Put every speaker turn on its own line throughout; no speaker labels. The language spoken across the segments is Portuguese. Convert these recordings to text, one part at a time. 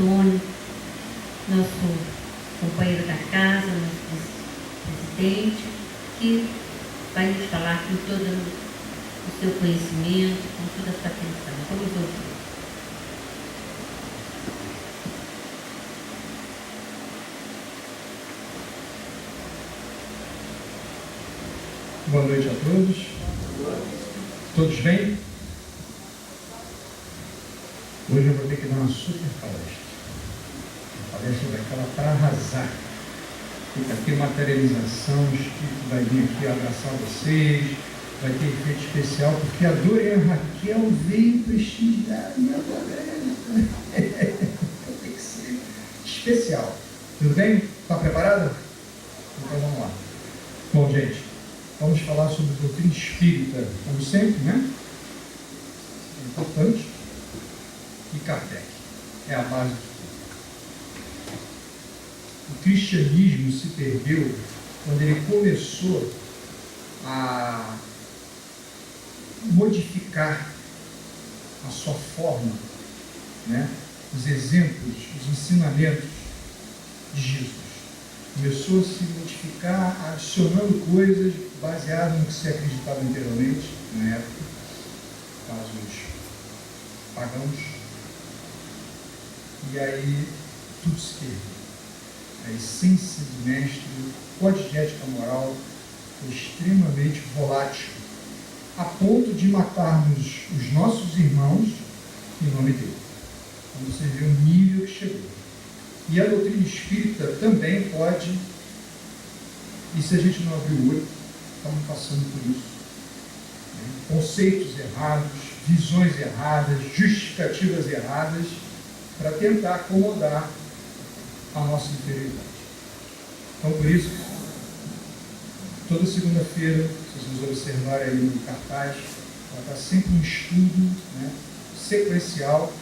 Antônio, nosso companheiro da casa, nosso presidente, que vai nos falar com todo o seu conhecimento, com toda a sua atenção. Vamos ouvir.
Boa noite a todos. Todos bem? Hoje eu vou ter que dar uma super palestra. Uma palestra daquela para arrasar. Fica aqui materialização, o Espírito vai vir aqui abraçar vocês, vai ter efeito especial, porque a Dorian Raquel veio prestigiar a minha palestra. Tem que ser especial. Tudo bem? Está preparada? Então vamos lá. Bom, gente, vamos falar sobre doutrina espírita, como sempre, né? É importante. E Kardec. É a base de tudo. O cristianismo se perdeu quando ele começou a modificar a sua forma, né? Os exemplos, os ensinamentos de Jesus. Começou a se modificar, adicionando coisas baseadas no que se acreditava anteriormente, na época, casos pagãos. E aí tudo se perdeu. A essência do mestre, o código de ética moral foi extremamente volátil, a ponto de matarmos os nossos irmãos em nome dele. Quando você vê o nível que chegou. E a doutrina espírita também pode, e se a gente não abrir o olho, estamos passando por isso. Né? Conceitos errados, visões erradas, justificativas erradas, para tentar acomodar a nossa inferioridade. Então, por isso, toda segunda-feira, se vocês observarem aí no cartaz, ela está sempre um estudo, né, sequencial,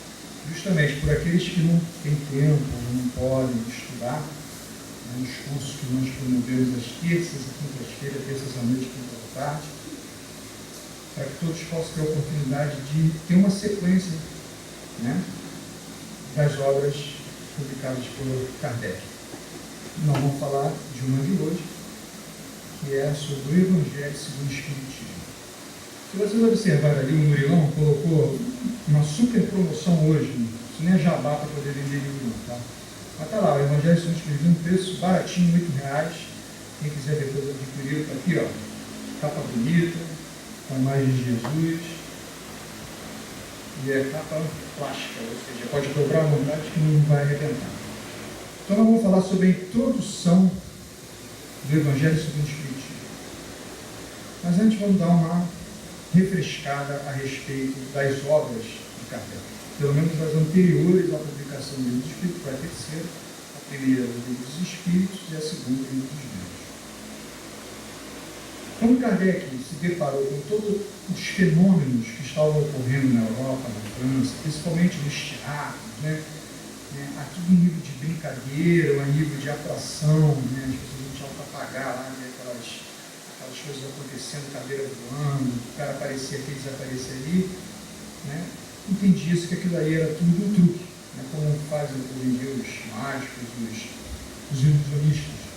justamente por aqueles que não têm tempo, não podem estudar, né, nos cursos que nós promovemos às terças e quintas-feiras, terças à noite e quintas à tarde, para que todos possam ter a oportunidade de ter uma sequência, né, das obras publicadas por Kardec. Nós vamos falar de uma de hoje, que é sobre o Evangelho segundo o Espiritismo. Se vocês observarem ali, o Murilão colocou uma super promoção hoje, isso nem é jabá para poder vender livro, tá? Mas está lá, o Evangelho segundo o Espiritismo, um preço baratinho, R$8. Quem quiser depois adquirir, está aqui, ó, capa bonita, com a imagem de Jesus. E é capa plástica, ou seja, pode dobrar à vontade que não vai arrebentar. Então nós vamos falar sobre a introdução do Evangelho segundo o Espiritismo. Mas antes vamos dar uma refrescada a respeito das obras de Kardec, pelo menos das anteriores à publicação do Livro dos Espíritos, para a terceira, a primeira do Livro dos Espíritos e a segunda do Livro dos Médiuns. Quando Kardec se deparou com todos os fenômenos que estavam ocorrendo na Europa, na França, principalmente nos teatros, né? Aqui em nível de brincadeira, a nível de atração, né? As pessoas não tinham para pagar lá, né? aquelas coisas acontecendo, cadeira voando, o cara aparecia aqui, desaparecia ali, né? Entendia-se que aquilo aí era tudo um truque, né? Como fazem hoje em dia os mágicos, os ilusionistas.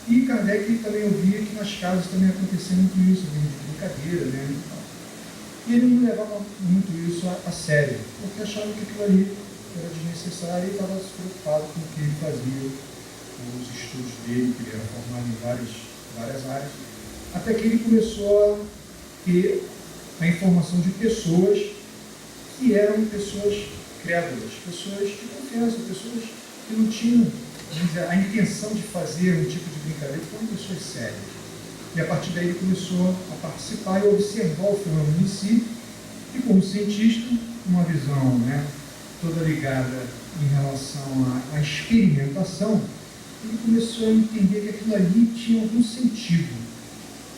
E Kardec também ouvia que nas casas também acontecia muito isso, de brincadeira, né? E ele não levava muito isso a sério, porque achava que aquilo ali era desnecessário e estava se preocupado com o que ele fazia, com os estudos dele, que ele era formado em várias áreas, até que ele começou a ter a informação de pessoas que eram pessoas criadoras, pessoas de confiança, pessoas que não tinham a intenção de fazer um tipo de brincadeira, foram pessoas sérias. E a partir daí ele começou a participar e observar o fenômeno em si, e como cientista, uma visão, né, toda ligada em relação à experimentação, ele começou a entender que aquilo ali tinha algum sentido,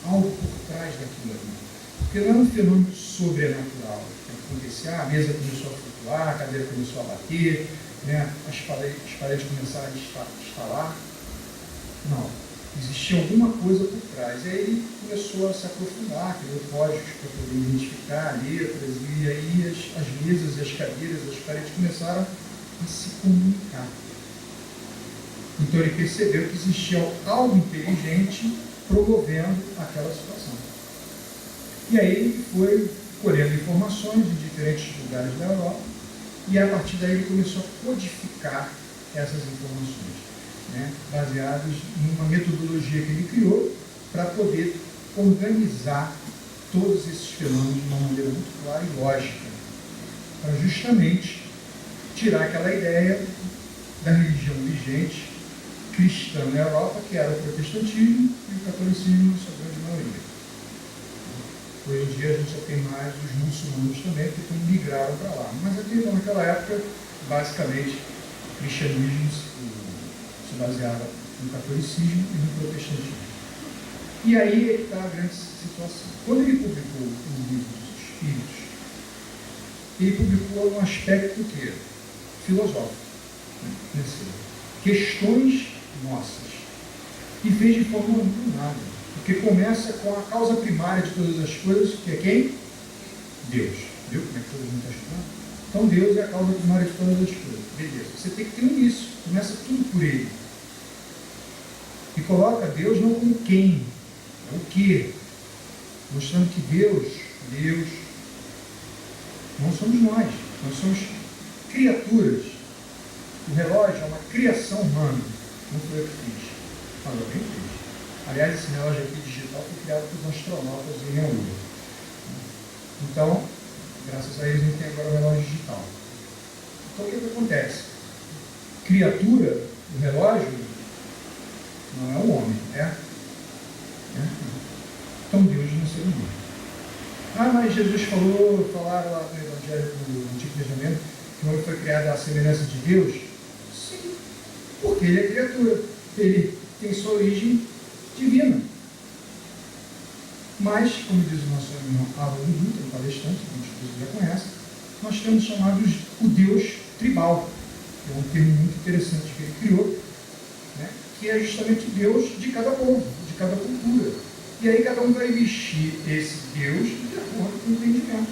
algo por trás daquilo ali. Porque não era um fenômeno sobrenatural que acontecia, a mesa começou a flutuar, a cadeira começou a bater, né, as paredes começaram a estalar. Não, existia alguma coisa por trás. E aí ele começou a se aprofundar, criou códigos para poder identificar letras, e aí as mesas, as cadeiras, as paredes começaram e se comunicar. Então ele percebeu que existia algo inteligente promovendo aquela situação. E aí ele foi colhendo informações de diferentes lugares da Europa, e a partir daí ele começou a codificar essas informações, né, baseadas em uma metodologia que ele criou para poder organizar todos esses fenômenos de uma maneira muito clara e lógica, para justamente tirar aquela ideia da religião vigente cristã na Europa, que era o protestantismo e o catolicismo na sua grande maioria. Hoje em dia a gente já tem mais os muçulmanos também, que migraram para lá. Mas naquela época, basicamente, o cristianismo se baseava no catolicismo e no protestantismo. E aí é que está a grande situação. Quando ele publicou o livro dos Espíritos, ele publicou um aspecto que é filosófico, né? Questões nossas. E fez de forma muito nada. Porque começa com a causa primária de todas as coisas, que é quem? Deus. Viu como é que todo mundo está estudando? Então Deus é a causa primária de todas as coisas. Beleza. Você tem que ter um início. Começa tudo por Ele. E coloca Deus não como quem, é o que. Mostrando que Deus não somos nós somos criaturas. O relógio é uma criação humana, não foi eu que fiz, mas alguém fez. Aliás, esse relógio aqui digital foi criado pelos astronautas em Lua. Então, graças a eles, a gente tem agora o relógio digital. Então, o que acontece? Criatura, o relógio, não é um homem, é? Então, Deus não seria humano. Ah, mas Jesus falaram lá no Evangelho do Antigo Testamento que o homem foi criado à semelhança de Deus? Sim, porque ele é criatura. Ele tem sua origem divina. Mas, como diz o nosso irmão Haroldo Dutra, um palestrante, que muitos já conhecem, nós temos chamados o Deus tribal, que é um termo muito interessante que ele criou, né, que é justamente Deus de cada povo, de cada cultura. E aí cada um vai vestir esse Deus de acordo com o entendimento.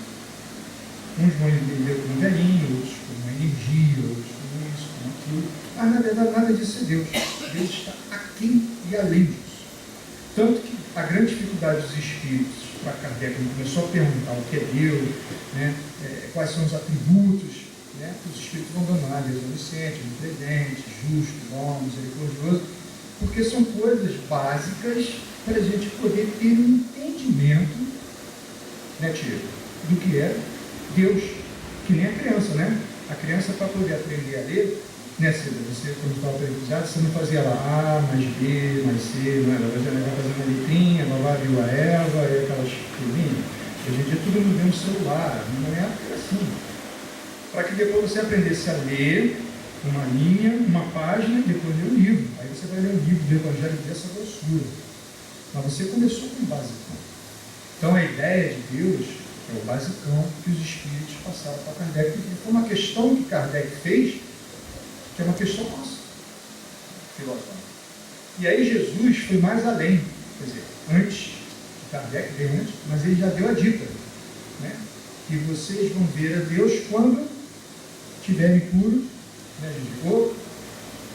Uns vão entender como velhinho, outros como uma energia, outros como isso, como aquilo. Mas na verdade nada disso é Deus. Deus está aqui e além disso. Tanto que a grande dificuldade dos espíritos para Kardec, quando começou a perguntar o que é Deus, né, quais são os atributos, né, os espíritos vão dando lá, Deus onisciente, onipresente, justo, bom, misericordioso, porque são coisas básicas para a gente poder ter um entendimento, né, Tio, do que é Deus, que nem a criança, né? A criança, para poder aprender a ler, né, Cida? Você, quando estava aprendizado, você não fazia lá A, mais B, mais C, não era? Você vai fazendo uma letrinha, lá viu a Eva, e aquelas coisinhas. Hoje em dia tudo no mesmo celular, na minha época era assim. Para que depois você aprendesse a ler uma linha, uma página, e depois ler o livro. Aí você vai ler o livro do Evangelho dessa grossura. Mas você começou com o basicão. Então a ideia de Deus é o basicão que os espíritos passaram para Kardec. Foi uma questão que Kardec fez, que é uma questão nossa, filosófica. E aí Jesus foi mais além. Quer dizer, antes, Kardec veio antes, mas ele já deu a dica, né? Que vocês vão ver a Deus quando estiverem puros, né, de corpo,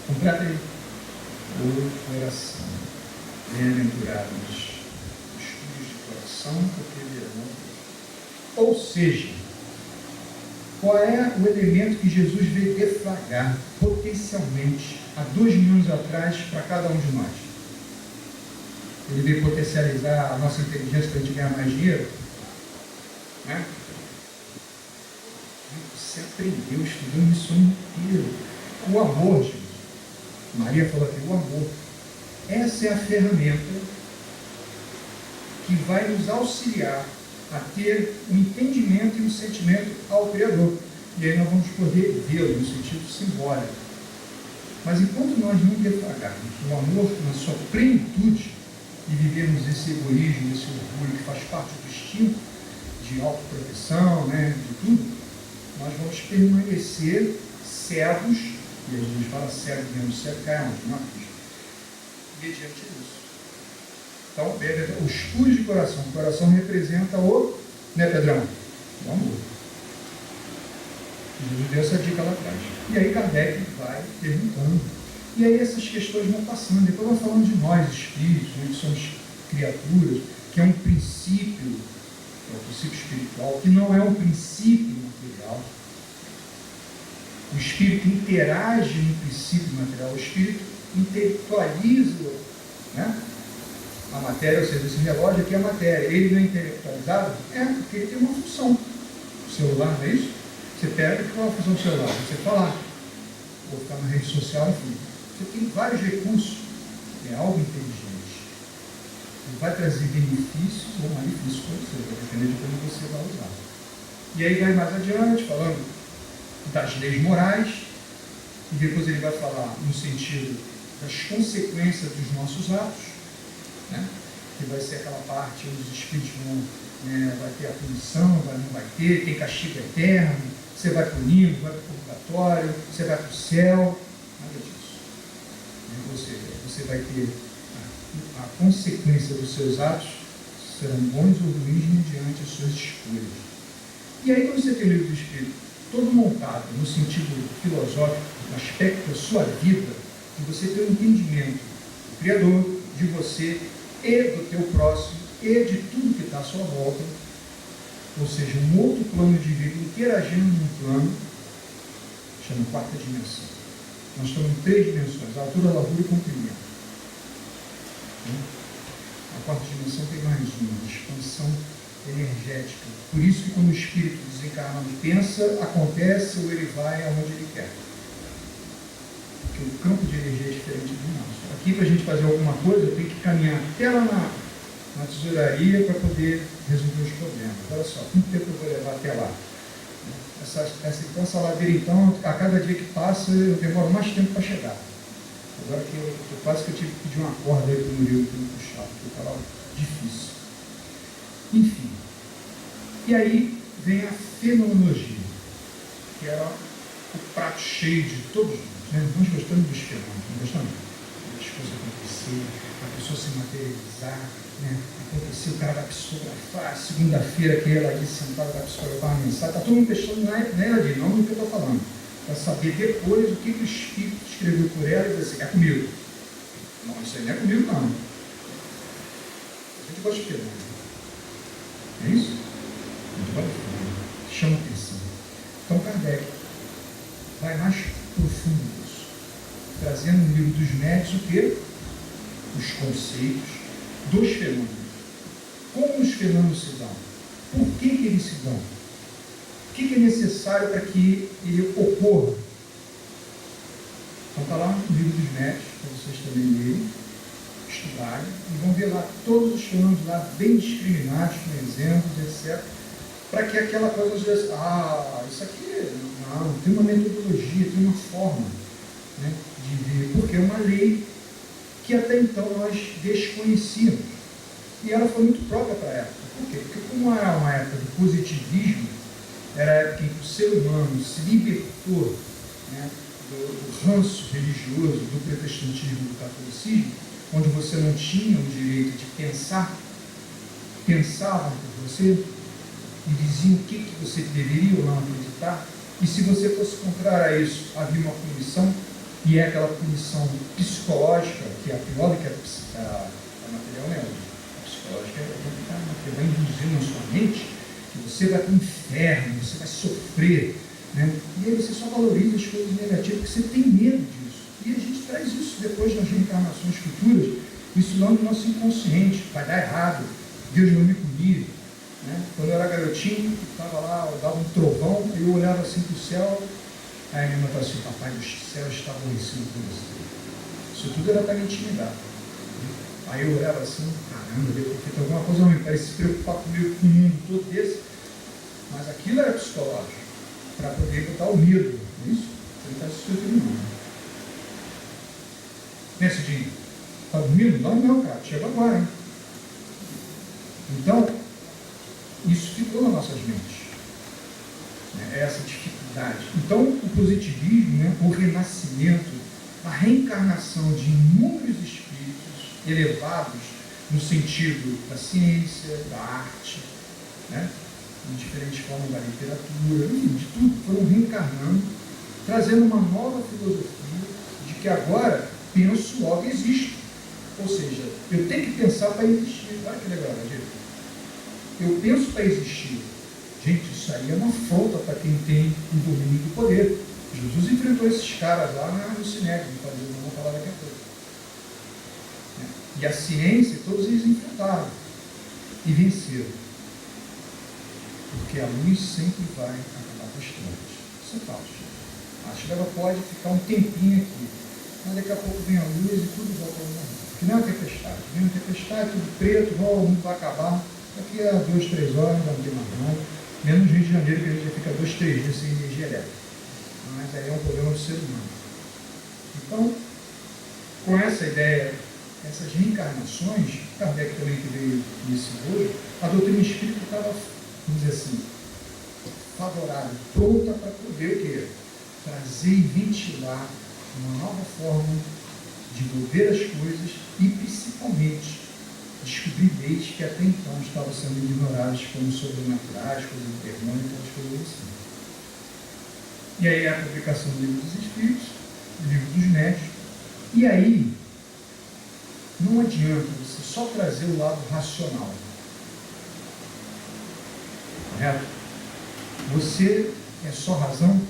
completamente, o coração. Bem-aventurados os puros de coração, porque verão Deus. Ou seja, qual é o elemento que Jesus veio deflagrar potencialmente há 2000 anos atrás para cada um de nós? Ele veio potencializar a nossa inteligência para a gente ganhar mais dinheiro? Né? Você aprendeu estudando isso inteiro. O amor, gente. Maria falou aqui, o amor. Essa é a ferramenta que vai nos auxiliar a ter um entendimento e um sentimento ao Criador. E aí nós vamos poder vê-lo no sentido simbólico. Mas enquanto nós não deflagrarmos o amor na sua plenitude e vivermos esse egoísmo, esse orgulho que faz parte do instinto de autoproteção, né, de tudo, nós vamos permanecer cegos, e a gente fala cego dentro do cego, cai onde? Na cruz. Mediante isso. Então, os puros de coração. O coração representa o, né, Pedrão? O amor. Jesus deu essa dica lá atrás. E aí Kardec vai perguntando. E aí essas questões vão passando. Depois vai falando de nós, espíritos, né, que somos criaturas, que é um princípio, que é o princípio espiritual, que não é um princípio material. O espírito interage no princípio material, o espírito intelectualiza, né, a matéria, ou seja, esse relógio aqui é a matéria. Ele não é intelectualizado? É, porque ele tem uma função. O celular, não é isso? Você pega, qual é a função do celular? Você falar, ou ficar na rede social, enfim. Você tem vários recursos. É algo inteligente. Ele vai trazer benefícios ou malefícios para você, vai depender de como você vai usar. E aí vai mais adiante, falando das leis morais, e depois ele vai falar no sentido das consequências dos nossos atos, né? Que vai ser aquela parte onde os espíritos vão, vai ter a punição, não vai ter, tem castigo eterno, você vai para o limbo, vai para o purgatório, você vai para o céu, nada disso. Ou seja, você vai ter a consequência dos seus atos, serão bons ou ruins mediante as suas escolhas. E aí, quando você tem o livro do Espírito todo montado no sentido filosófico, no aspecto da sua vida, e você tem um entendimento do Criador, de você e do teu próximo e de tudo que está à sua volta, ou seja, um outro plano de vida interagindo num plano, chama quarta dimensão. Nós estamos em 3 dimensões, altura, largura e comprimento. A quarta dimensão tem mais uma, expansão energética. Por isso que quando o espírito desencarnado pensa, acontece ou ele vai aonde ele quer. Porque o campo de energia é diferente do nosso. Aqui, para a gente fazer alguma coisa, tem que caminhar até lá na tesouraria para poder resolver os problemas. Olha só, quanto tempo eu vou levar até lá? Essa ladeira, então, a cada dia que passa, eu demoro mais tempo para chegar. Agora que eu quase que eu tive que pedir uma corda aí para o Murilo para me puxar, porque estava difícil. Enfim. E aí vem a fenomenologia, que era o prato cheio de todos nós. Né? Nós gostamos dos fenômenos, não gostamos? As coisas acontecerem, a pessoa se materializar, né? Aconteceu, o cara vai psicografar, segunda-feira que ela disse sentada vai psicografar uma mensagem, está todo mundo pensando nela ali, não no que eu estou falando, para saber depois o que o Espírito escreveu por ela e dizer assim, é comigo. Não, isso aí não é comigo não. A gente gosta de fenômeno. É isso? A gente gosta de fenômeno. Chama atenção. Então Kardec vai mais profundo nisso, trazendo no livro dos médios o quê? Os conceitos dos fenômenos. Como os fenômenos se dão? Por que eles se dão? O que é necessário para que ele ocorra? Então está lá no livro dos médios, para vocês também lerem, estudarem, e vão ver lá todos os fenômenos lá bem discriminados, com exemplos, etc. Para que aquela coisa seja isso aqui não, tem uma metodologia, tem uma forma, né, de ver, porque é uma lei que até então nós desconhecíamos. E ela foi muito própria para a época. Por quê? Porque como era uma época do positivismo, era a época em que o ser humano se libertou, né, do ranço religioso, do protestantismo, do catolicismo, onde você não tinha o direito de pensar, pensavam por você e diziam o que você deveria ou não acreditar, e se você fosse contrário a isso, havia uma punição, e é aquela punição psicológica, que é a pior do que a material, né? A psicológica é complicada, porque vai induzir na sua mente que você vai para o inferno, você vai sofrer, né? E aí você só valoriza as coisas negativas, porque você tem medo disso. E a gente traz isso depois nas reencarnações futuras, isso lá no nosso inconsciente, vai dar errado, Deus não me punir. Né? Quando eu era garotinho, estava lá, eu dava um trovão, eu olhava assim para o céu, aí a minha irmã falava assim, papai, os céus estavam em cima de você. Isso tudo era para me intimidar. Aí eu olhava assim, caramba, deve ter feito alguma coisa ruim, parece se preocupar comigo, com o mundo todo desse. Mas aquilo era psicológico, para poder botar o medo, não é isso? Você não está se sofrendo, né, Cidinho? Está dormindo? Não, cara, chega agora, hein? Então, isso ficou nas nossas mentes, né? Essa dificuldade. Então, o positivismo, né, o renascimento, a reencarnação de inúmeros espíritos elevados no sentido da ciência, da arte, né, de diferentes formas da literatura, enfim, de tudo, foram reencarnando, trazendo uma nova filosofia de que agora penso, logo existo. Ou seja, eu tenho que pensar para existir. Olha que legal, gente. Eu penso para existir. Gente, isso aí é uma afronta para quem tem o domínio do poder. Jesus enfrentou esses caras lá no Sinédrio, vamos falar daqui a pouco. E a ciência, todos eles enfrentaram e venceram. Porque a luz sempre vai acabar com as trevas. Isso é falso. A treva pode ficar um tempinho aqui, mas daqui a pouco vem a luz e tudo volta ao normal. Que nem uma tempestade. Vem uma tempestade, tudo preto, o mundo vai acabar. Daqui a 2, 3 horas, não tem mais nada. Menos no Rio de Janeiro, que a gente já fica 2, 3 dias sem energia elétrica. Mas aí é um problema do ser humano. Então, com essa ideia, essas reencarnações, Kardec também que veio nisso hoje, a doutrina espírita estava, vamos dizer assim, favorável, pronta para poder o quê? Trazer e ventilar uma nova forma de ver as coisas e, principalmente, descobrir leis que até então estavam sendo ignoradas como sobrenaturais, coisas intermônicas, coisas assim. E aí a publicação do Livro dos Espíritos, do Livro dos Médios, e aí não adianta você só trazer o lado racional. Correto? Você é só razão?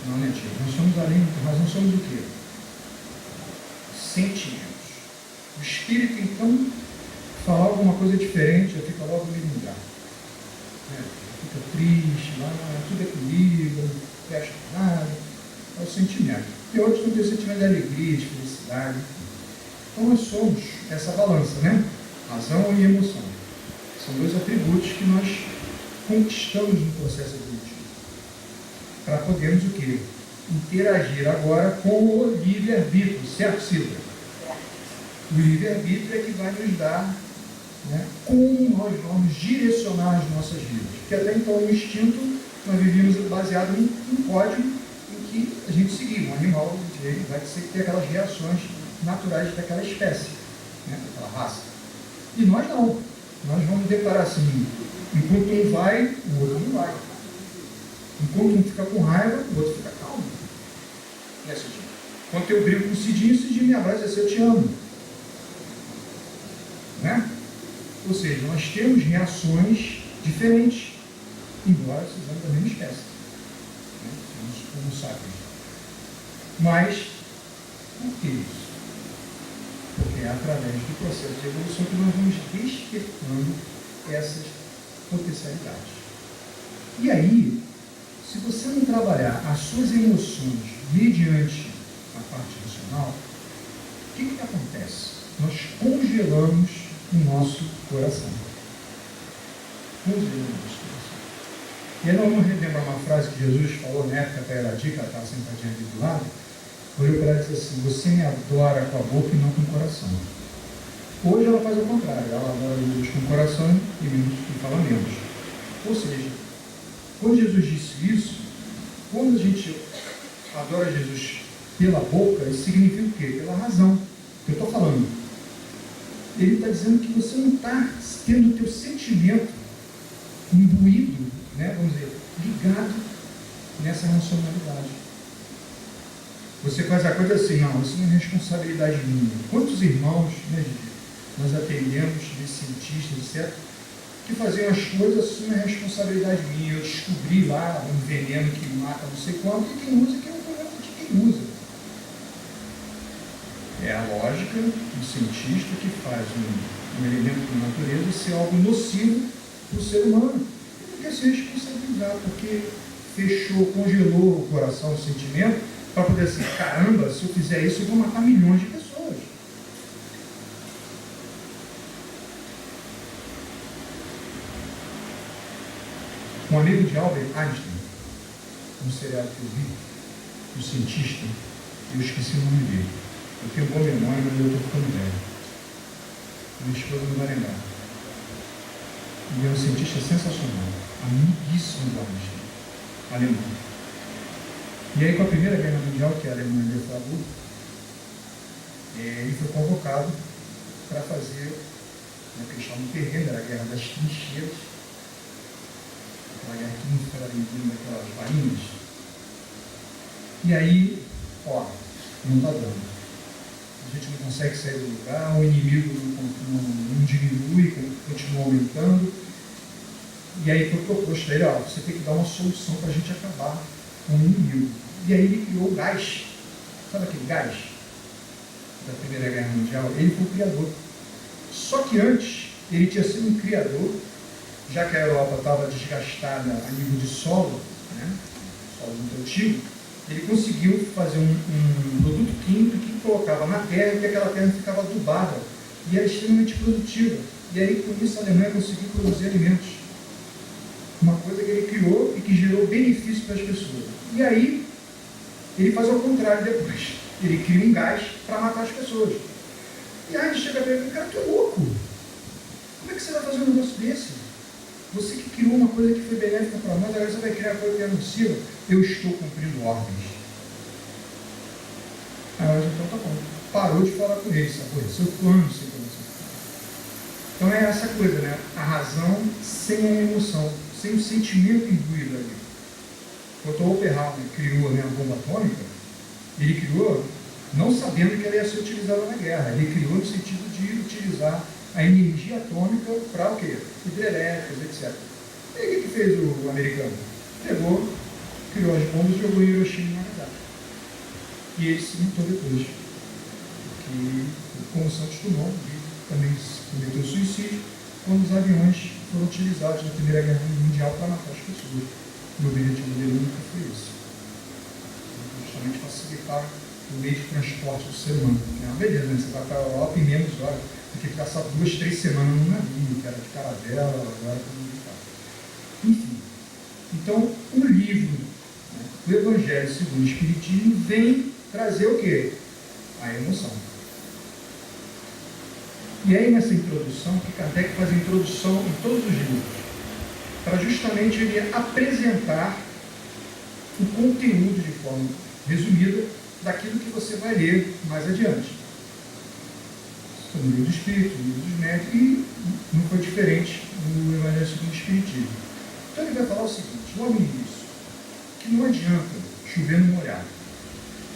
Não, né, tia? Nós somos além de razão, somos o quê? Sentimentos. O espírito, então, falar alguma coisa diferente, já fica logo meio lugar. Fica triste, lá, tudo é comigo, não presta nada. É o sentimento. E outros não têm sentimento de alegria, de felicidade. Então nós somos essa balança, né? Razão e emoção. São dois atributos que nós conquistamos no processo evolutivo. Para podermos o quê? Interagir agora com o livre-arbítrio, certo, Silvia? O livre-arbítrio é que vai nos dar, né, como nós vamos direcionar as nossas vidas. Porque até então, o instinto, nós vivíamos baseado em um código em que a gente seguia. Um animal ele vai ter aquelas reações naturais daquela espécie, né, daquela raça. E nós não. Nós vamos deparar assim, enquanto um vai, o outro não vai. Enquanto um fica com raiva, o outro fica calmo. Né, Cidinho? Enquanto eu brigo com o Cidinho me abraça e diz, eu te amo. Né? Ou seja, nós temos reações diferentes, embora sejamos da mesma espécie. Né? Somos como sapiens. Mas, por que isso? Porque é através do processo de evolução que nós vamos despertando essas potencialidades. E aí, se você não trabalhar as suas emoções mediante a parte racional, o que acontece? Nós congelamos o nosso coração. Congelamos o nosso coração. E aí nós vamos relembrar uma frase que Jesus falou na época para ela dica, ela estava sentadinha ali do lado, olhou para ela e disse assim, você me adora com a boca e não com o coração. Hoje ela faz o contrário, ela adora Jesus com o coração e fala menos. Ou seja, quando Jesus disse isso, quando a gente adora Jesus pela boca, isso significa o quê? Pela razão. Que eu estou falando. Ele está dizendo que você não está tendo o teu sentimento imbuído, né, vamos dizer, ligado nessa racionalidade. Você faz a coisa assim, não, isso não é responsabilidade minha. Quantos irmãos, né, nós atendemos, de cientistas, etc., que faziam as coisas assim, não é responsabilidade minha. Eu descobri lá um veneno que mata não sei quanto, e quem usa, quem é o problema de quem usa. É a lógica do cientista que faz um elemento da natureza ser algo nocivo para o ser humano. Ele não quer se responsabilizar, porque fechou, congelou o coração, o sentimento, para poder assim, caramba, se eu fizer isso, eu vou matar milhões de pessoas. Um amigo de Albert Einstein, um seriado que eu vi, um cientista, eu esqueci o nome dele. Eu tenho boa memória, mas eu estou ficando velho. Minha esposa não vai lembrar. Ele é um cientista sensacional, amiguíssimo do Einstein, alemão. E aí, com a Primeira Guerra Mundial, que a Alemanha deflagrou, ele foi convocado para fazer, que eles chamam de terreno, era a Guerra das Trincheiras, aquela guerra que não ficava vendendo aquelas bainhas. E aí, não está dando. A gente não consegue sair do lugar, o inimigo não diminui, continua aumentando. E aí foi proposto a ele, você tem que dar uma solução para a gente acabar com o inimigo. E aí ele criou o gás. Sabe aquele gás da Primeira Guerra Mundial? Ele foi o criador. Só que antes, ele tinha sido um criador, já que a Europa estava desgastada a nível de solo, né? Solo muito antigo, ele conseguiu fazer um produto químico que colocava na terra e aquela terra ficava adubada e era extremamente produtiva. E aí, com isso, a Alemanha conseguiu produzir alimentos. Uma coisa que ele criou e que gerou benefício para as pessoas. E aí, ele faz ao contrário depois. Ele cria um gás para matar as pessoas. E aí ele chega para ele, cara, tu é louco. Como é que você vai fazer um negócio desse? Você que criou uma coisa que foi benéfica para nós, agora você vai criar coisa que é nociva. Eu estou cumprindo ordens. Aí então tá bom. Parou de falar com ele, sabe? Seu plano, seu plano. Então é essa coisa, né? A razão sem a emoção, sem o sentimento imbuído ali. Quando o Oppenheimer criou, né, a bomba atômica, ele criou não sabendo que ela ia ser utilizada na guerra. Ele criou no sentido de utilizar a energia atômica para o quê? Hidrelétricas, etc. E aí o que fez o americano? Pegou, criou as bombas e jogou em Hiroshima e Nagasaki. E ele se matou depois. Porque, como Santos Dumont, também cometeu suicídio quando os aviões foram utilizados na Primeira Guerra Mundial para matar as pessoas. O objetivo dele nunca foi esse. Justamente facilitar o meio de transporte do ser humano. É uma beleza, né? Você vai para a Europa em menos horas. Tem que ficar só 2, 3 semanas no navio, que era de caravela, agora como militar. Enfim. Então, o livro, né, do Evangelho segundo o Espiritismo, vem trazer o quê? A emoção. E aí, nessa introdução, que Kardec faz a introdução em todos os livros, para justamente ele apresentar o conteúdo de forma resumida daquilo que você vai ler mais adiante. No livro do Espírito, no livro dos Médicos, e não foi diferente no Evangelho segundo o Espiritismo. Então ele vai falar o seguinte, logo no início, que não adianta chover no molhado,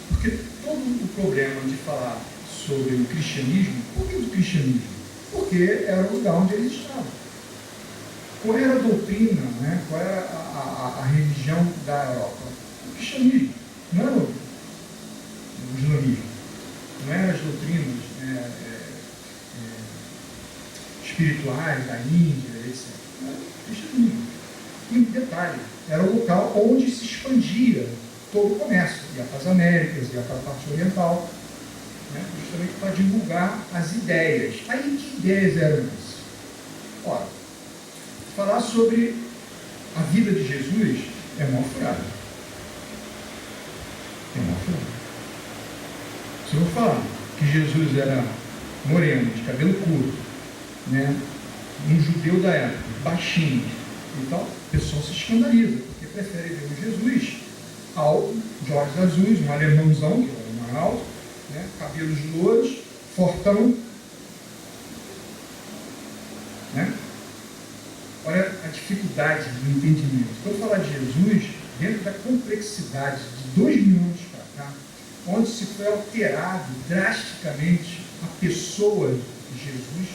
porque todo o problema de falar sobre o cristianismo, por que o cristianismo? Porque era o lugar onde eles estavam. Qual era a doutrina, né? Qual era a religião da Europa? O cristianismo, não era o islamismo, não eram as doutrinas espirituais da Índia, etc. Era o cristianismo. E detalhe, era o local onde se expandia todo o comércio, ia para as Américas, ia para a parte oriental, né? Justamente para divulgar as ideias. Aí que ideias eram essas? Ora, falar sobre a vida de Jesus é mó furada. É mó furada. Se eu vou falar que Jesus era moreno, de cabelo curto, né, um judeu da época, baixinho e tal, o pessoal se escandaliza, porque prefere ver um Jesus alto, de olhos azuis, um alemãozão, que era mais alto, né, cabelos louros, fortão, né? Olha a dificuldade do entendimento. Quando eu falar de Jesus, dentro da complexidade de 2000 anos para cá, onde se foi alterado drasticamente a pessoa de Jesus,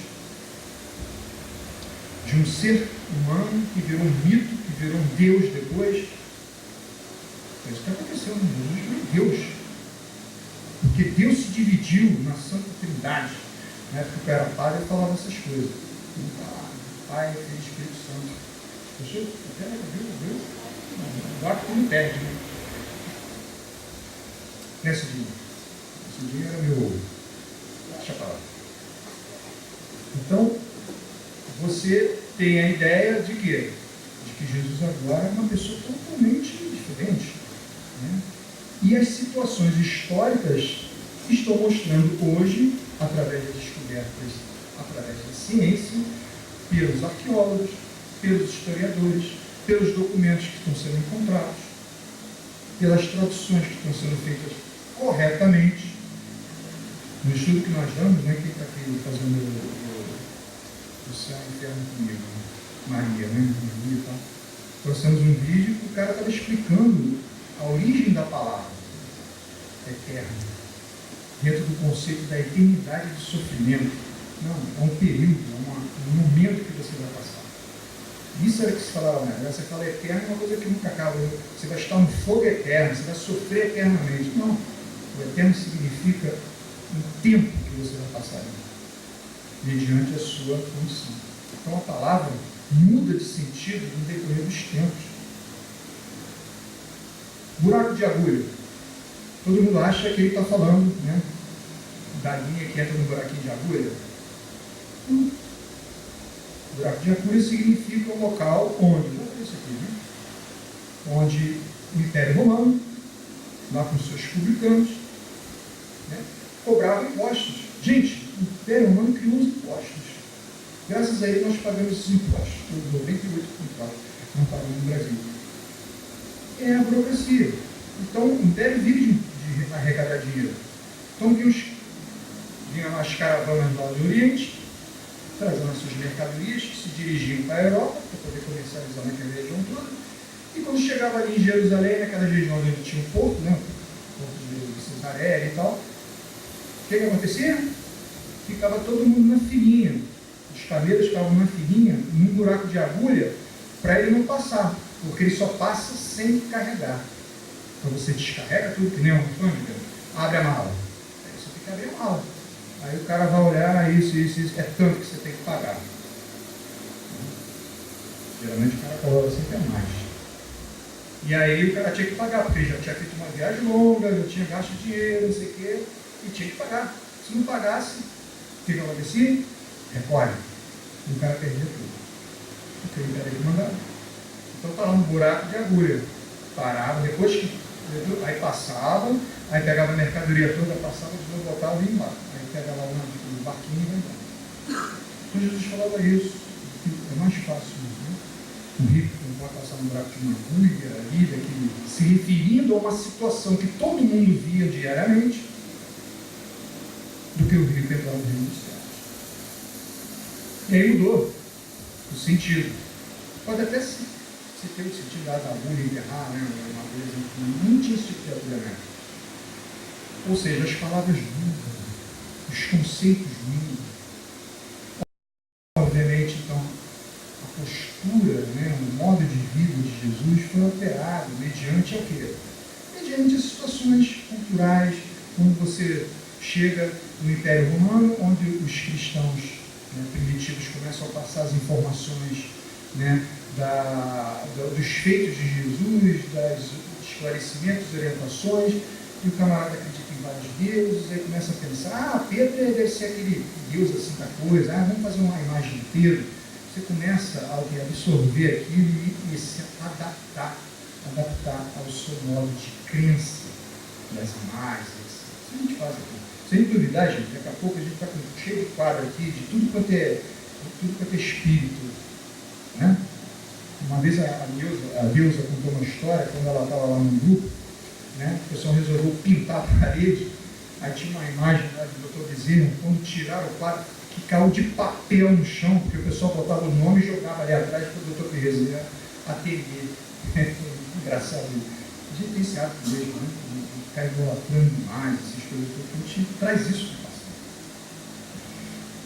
de um ser humano que virou um mito, que virou um Deus depois. É isso que está acontecendo. Jesus foi Deus. Porque Deus se dividiu na Santa Trindade. Na época que eu era padre, eu falava essas coisas. Pai, Filho e Espírito Santo. Poxa, até viu? Agora que me perde, né? Nesse dia era meu. Deixa pra lá. Então, você tem a ideia de quê? De que Jesus agora é uma pessoa totalmente diferente. Né? E as situações históricas estão mostrando hoje, através das descobertas, através da ciência, pelos arqueólogos, pelos historiadores, pelos documentos que estão sendo encontrados, pelas traduções que estão sendo feitas corretamente. No estudo que nós damos, né, quem está aqui fazendo o céu e o inferno comigo, Maria, né? Maria, tá? trouxemos um vídeo que o cara estava explicando a origem da palavra eterna, dentro do conceito da eternidade de sofrimento. Não, é um período, um momento que você vai passar. Isso era o que se falava, né? Você fala eterno, é uma coisa que nunca acaba. Você vai estar no fogo eterno, você vai sofrer eternamente. Não, o eterno significa um tempo que você vai passar mediante a sua condição. Então a palavra muda de sentido no decorrer dos tempos. Buraco de agulha. Todo mundo acha que ele está falando, né, da linha que entra no buraquinho de agulha. Buraco de agulha significa um local onde, isso aqui, né, onde o Império Romano, lá com os seus publicanos, né, cobrava impostos. Gente, o Império Romano criou os impostos. Graças a ele nós pagamos esses impostos. 98% não pagamos no Brasil. É a burocracia. Então, o Império vive de arrecadar dinheiro. Então, vinham as caravanas lá do Oriente, trazendo as suas mercadorias, que se dirigiam para a Europa, para poder comercializar naquela região toda. E quando chegava ali em Jerusalém, naquela região onde tinha um porto, né, o porto de Cesareia e tal, o que acontecia? Ficava todo mundo na filinha. Os camelos ficavam na filinha, num buraco de agulha, para ele não passar, porque ele só passa sem carregar. Então você descarrega tudo, que nem uma alfândega, abre a mala. Aí você tem que abrir a mala. Aí o cara vai olhar, isso, é tanto que você tem que pagar. Geralmente o cara coloca sempre a mais. E aí o cara tinha que pagar, porque ele já tinha feito uma viagem longa, já tinha gasto dinheiro, não sei o quê, e tinha que pagar. Se não pagasse, o que acontecia? Recolhe. E o cara perdia tudo. Porque ele era mandado. Então estava um buraco de agulha. Parava, depois que. Aí passava, aí pegava a mercadoria toda, passava, de novo, voltava e ia embora. Aí pegava um barquinho e ia embora. Então Jesus falava isso. É mais fácil, né? O rico não pode passar no buraco de uma agulha ali, daquele, se referindo a uma situação que todo mundo via diariamente, do que o rico entrar no reino dos céus. E aí mudou o sentido. Pode até se ter o sentido da agulha enterrar, né, uma coisa que não tinha esse tipo de agulhamento. Ou seja, as palavras mudam, os conceitos mudam. Obviamente, então, a postura, né, o modo de vida de Jesus foi alterado mediante o quê? Mediante as situações culturais, quando você chega no Império Romano, onde os cristãos, né, primitivos começam a passar as informações, né, dos feitos de Jesus, dos esclarecimentos, orientações, e o camarada acredita em vários deuses, aí começa a pensar, Pedro deve ser aquele deus assim da coisa, vamos fazer uma imagem de Pedro. Você começa a absorver aquilo e se adaptar ao seu modo de crença das imagens, etc. Isso a gente faz aqui. Sem duvidar, gente, daqui a pouco a gente está cheio de quadro aqui, de tudo quanto é espírito. Né? Uma vez a Deusa contou uma história, quando ela estava lá no grupo, né, o pessoal resolveu pintar a parede, aí tinha uma imagem lá do Dr. Bezerra, quando tiraram o quadro, que caiu de papel no chão, porque o pessoal botava o nome e jogava ali atrás para o Dr. Bezerra atender. Engraçado. A gente tem esse hábito mesmo, né, de ficar idolatrando demais, essas coisas, porque a gente traz isso no passado.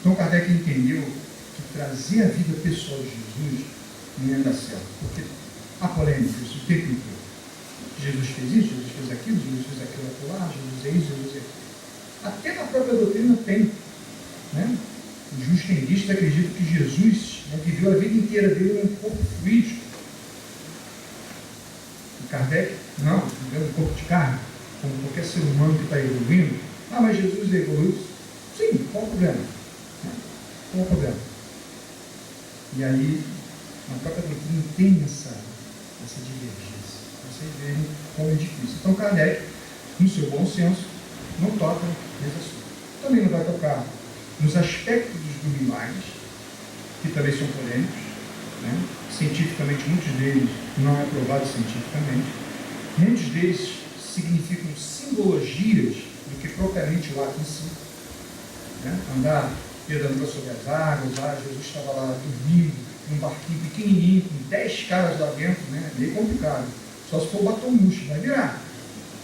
Então Kardec entendeu que trazer a vida pessoal de Jesus não ia dar certo, porque há polêmicas o tempo inteiro. Jesus fez isso, Jesus fez aquilo, Jesus fez aquilo acolá, Jesus é isso, Jesus é aquilo. Até na própria doutrina tem. Né? Os justendistas acreditam que Jesus, né, viveu a vida inteira dele num corpo fluídico. O Kardec, não, viveu num corpo de carne, como qualquer ser humano que está evoluindo. Mas Jesus evoluiu. Sim, qual o problema? Qual o problema? E aí, na própria doutrina tem essa divergência. Vocês verem como é difícil. Então, Kardec, no seu bom senso, não toca nesse assunto. Também não vai tocar nos aspectos dogmáticos, que também são polêmicos, né? Cientificamente, muitos deles não é provado cientificamente. Muitos deles significam simbologias do que propriamente o ato em si. Né? Andar pedalando sobre as águas, Jesus estava lá dormindo, um barquinho pequenininho, com 10 caras lá dentro, né? É meio complicado. Só se for o batomuxo, vai virar.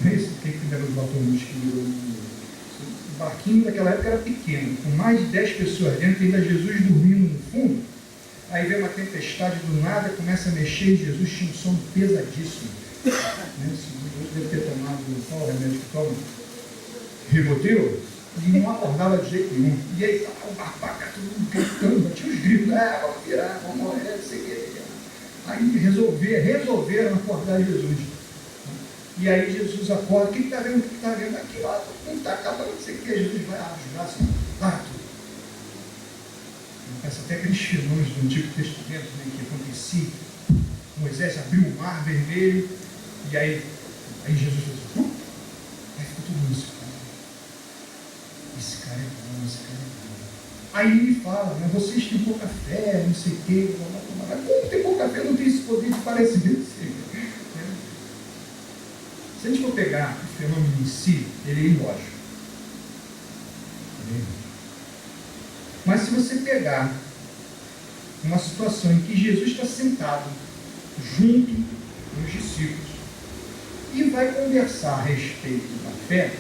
Não é isso que era o batomuxo que virou. O barquinho daquela época era pequeno, com mais de 10 pessoas dentro, ainda Jesus dormindo no fundo. Aí vem uma tempestade do nada, começa a mexer, e Jesus tinha um sono pesadíssimo. Né? Jesus deve ter tomado qual remédio que toma? Rivotril, e não acordava de jeito nenhum. E aí o barbaca, todo mundo gritando, tinha os gritos, vamos virar, vamos morrer, não sei o que. Aí resolveram acordar Jesus. E aí Jesus acorda, o que está vendo? O que está vendo? Aqui, ó, todo mundo está acabando, não sei o que. Jesus vai ajudar assim, para tudo. Parece até aqueles filões do Antigo Testamento, né, que acontecia. Moisés abriu o mar vermelho, e aí Jesus fez assim, aí ficou tudo isso. Esse cara é bom, esse cara é bom. Aí ele fala, né, vocês têm pouca fé, não sei o quê. Mas como tem pouca fé, não tem esse poder de parecer. Se a gente for pegar o fenômeno em si, ele é ilógico. Mas se você pegar uma situação em que Jesus está sentado junto com os discípulos e vai conversar a respeito da fé,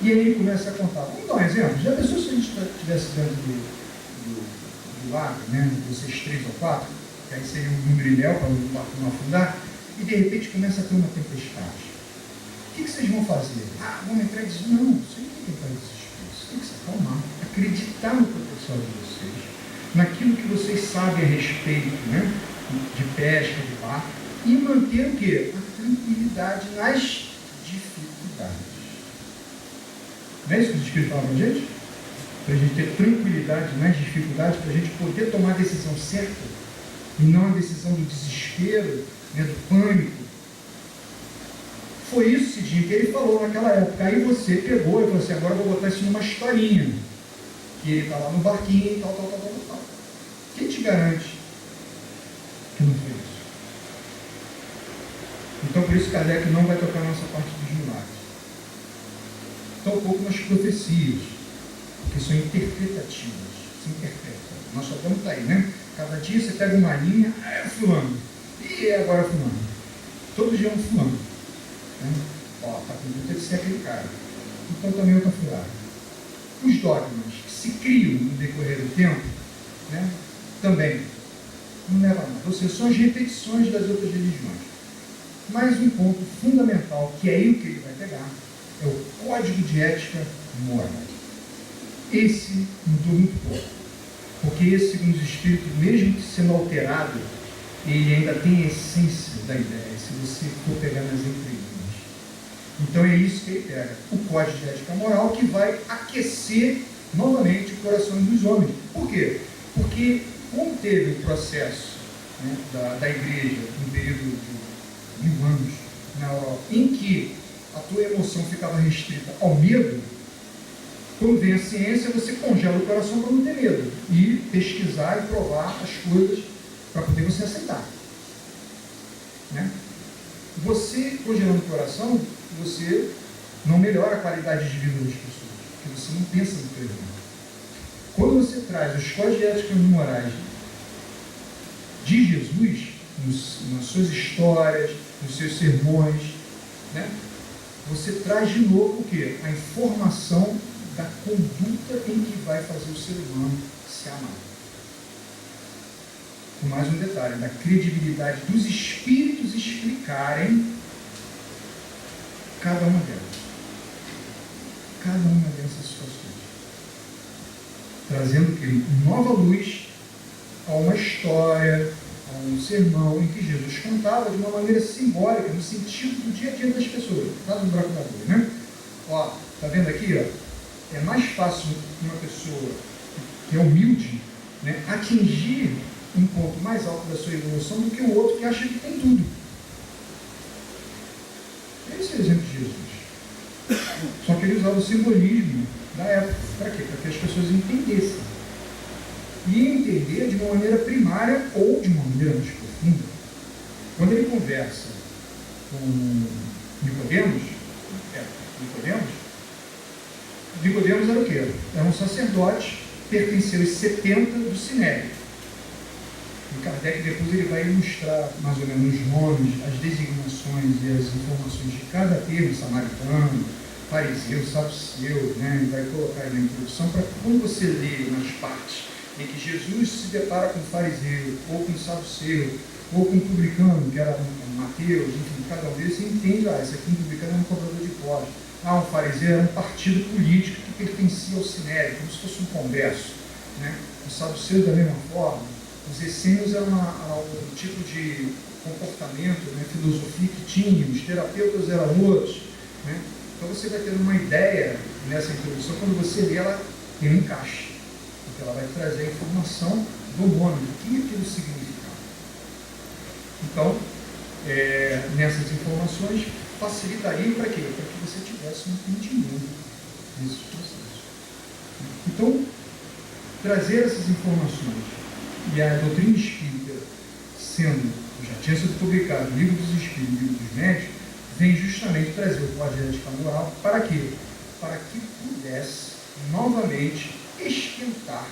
e aí ele começa a contar. Vamos dar um exemplo. Já pensou se a gente estivesse dentro do lago, né? Vocês 3 ou 4, que aí seria um número ideal para o barco não afundar, e de repente começa a ter uma tempestade. O que vocês vão fazer? Vamos entrar e dizer, não, você não tem que entrar em desespero, você tem que se acalmar, acreditar no potencial de vocês, naquilo que vocês sabem a respeito, né, de pesca, de barco, e manter o quê? A tranquilidade nas dificuldades. Não é isso que o Espírito fala para a gente? Para a gente ter tranquilidade nas dificuldades, para a gente poder tomar a decisão certa, e não a decisão do desespero, né, do pânico. Foi isso, Cidinho, que ele falou naquela época. Aí você pegou e falou assim, agora eu vou botar isso numa historinha. Que ele está lá no barquinho e tal. Quem te garante que não foi isso? Então por isso Kardec não vai tocar a nossa parte dos milagres. Tampouco nas profecias, porque são interpretativas, se interpretam. Nós só estamos aí, né? Cada dia você pega uma linha, é fulano, e agora fulano. Todo dia é um fulano. Né? Está com que ser aquele cara. Então também outra furada. Os dogmas que se criam no decorrer do tempo, né? Também não leva a nada. Ou seja, são as repetições das outras religiões. Mas um ponto fundamental, que é aí o que ele vai pegar, é o código de ética moral. Esse mudou muito pouco. Porque esse, segundo os Espíritos, mesmo que sendo alterado, ele ainda tem a essência da ideia, se você for pegar nas entrelinhas. Então é isso que ele pega. O código de ética moral que vai aquecer novamente o coração dos homens. Por quê? Porque como teve o processo, né, da igreja no período de 1000 anos na Europa, em que a tua emoção ficava restrita ao medo, quando vem a ciência, você congela o coração para não ter medo e pesquisar e provar as coisas para poder você aceitar. Né? Você congelando o coração, você não melhora a qualidade de vida das pessoas, porque você não pensa no teu irmão. Quando você traz os códigos de ética e morais de Jesus, nas suas histórias, nos seus sermões, né? Você traz de novo o quê? A informação da conduta em que vai fazer o ser humano se amar. Com mais um detalhe, da credibilidade dos espíritos explicarem cada uma delas. Cada uma dessas situações. Trazendo o quê? Nova luz a uma história, a um sermão em que Jesus contava de uma maneira simbólica, no sentido do dia a dia das pessoas. Caso do buraco da bolha, né? Ó, tá vendo aqui, ó? É mais fácil uma pessoa que é humilde, né, atingir um ponto mais alto da sua evolução do que o outro que acha que tem tudo. Esse é o exemplo de Jesus. Só que ele usava o simbolismo da época. Para quê? Para que as pessoas entendessem. E entender de uma maneira primária ou de uma maneira mais profunda. Quando ele conversa com Nicodemos, Nicodemos era o quê? Era um sacerdote, pertenceu aos 70 do Sinédrio. E Kardec depois ele vai ilustrar mais ou menos os nomes, as designações e as informações de cada termo, samaritano, fariseu, saduceu, né? Ele vai colocar aí na introdução para que quando você lê nas partes em que Jesus se depara com o fariseu, ou com o saduceu, ou com o publicano, que era Mateus, enfim, cada um deles, você entende, esse aqui, um publicano, era um cobrador de impostos. Um fariseu era um partido político que pertencia ao Sinédrio, como se fosse um congresso, né? Os saduceus, da mesma forma. Os essênios eram um tipo de comportamento, né, filosofia que tinham, os terapeutas eram outros, né? Então você vai ter uma ideia nessa introdução, quando você lê, ela tem um encaixe, porque ela vai trazer a informação do nome, do que aquilo significa. Então, nessas informações, facilitaria para quê? Para que você tivesse um entendimento desses processos. Então, trazer essas informações e a doutrina espírita, já tinha sido publicado no Livro dos Espíritos e Livro dos Médios, vem justamente trazer o Código de Ética Moral para quê? Para que pudesse novamente esquentar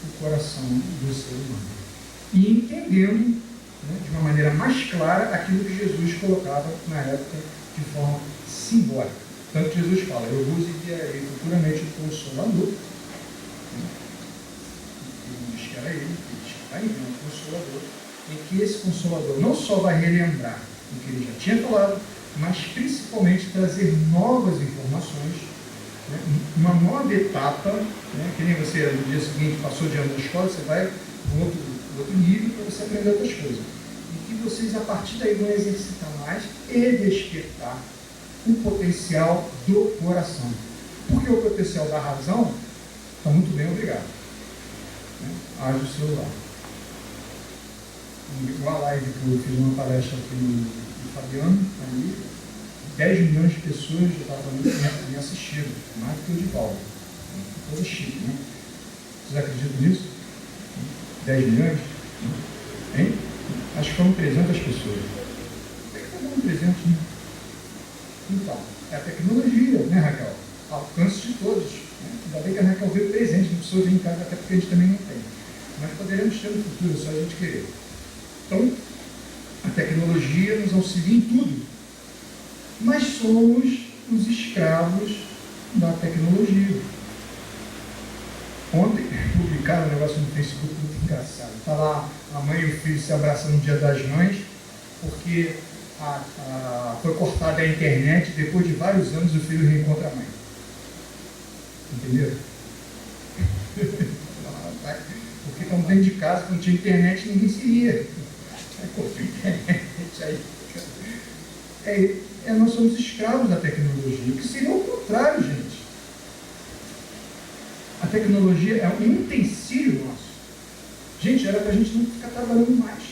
o coração do ser humano. E entendendo, né, de uma maneira mais clara aquilo que Jesus colocava na época de forma simbólica. Tanto que Jesus fala, eu vos enviarei futuramente o Consolador. Ele diz que era ele vai enviar um Consolador, em que esse Consolador não só vai relembrar o que ele já tinha falado, mas principalmente trazer novas informações, né, uma nova etapa, né, que nem você no dia seguinte passou de ano na escola, você vai para outro nível para você aprender outras coisas. E que vocês a partir daí vão exercitar mais e despertar o potencial do coração. Porque o potencial da razão está muito bem, obrigado. Né? Age o celular. Uma live que eu fiz uma palestra aqui no Fabiano, ali, 10 milhões de pessoas já estavam me assistindo, mais do que o de Paulo. Coisa chique, né? Vocês acreditam nisso? 10 milhões? Hein? Acho que foram 300 pessoas. Por que está dando 300, né? Então, é a tecnologia, né, Raquel? Alcance de todos. Né? Ainda bem que a Raquel veio presente, não precisa vir em casa, até porque a gente também não tem. Mas poderemos ter no futuro, é só a gente querer. Então, a tecnologia nos auxilia em tudo. Mas somos os escravos da tecnologia. Ontem publicaram um negócio no Facebook muito engraçado. Está lá a mãe e o filho se abraçando no Dia das Mães, porque foi cortada a internet, depois de vários anos o filho reencontra a mãe. Entenderam? Porque estão dentro de casa, quando tinha internet, ninguém se ia. Aí cortou a internet. Nós somos escravos da tecnologia, o que seria o contrário, gente. A tecnologia é um utensílio nosso. Gente, era para a gente não ficar trabalhando mais.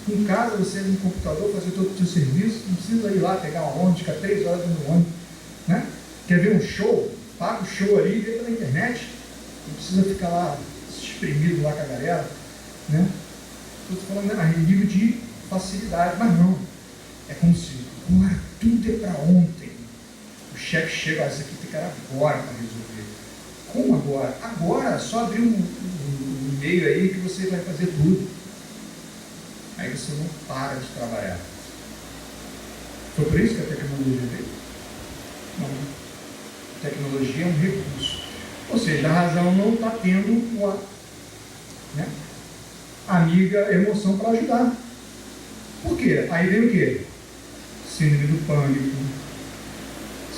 Em casa, você no computador, fazer todo o seu serviço, não precisa ir lá pegar uma ônibus, ficar 3 horas no ônibus. Né? Quer ver um show? Paga o show ali e vê pela internet. Não precisa ficar lá espremido lá com a galera. Né? Estou falando a nível de facilidade, mas não. É como se agora tudo é para ontem. O chefe chega, isso aqui tem que agora para resolver. Como agora? Agora, só abrir um e-mail aí que você vai fazer tudo. Aí você não para de trabalhar. Foi por isso que a tecnologia veio? Não. A tecnologia é um recurso. Ou seja, a razão não está tendo a amiga emoção para ajudar. Por quê? Aí vem o quê? Síndrome do pânico,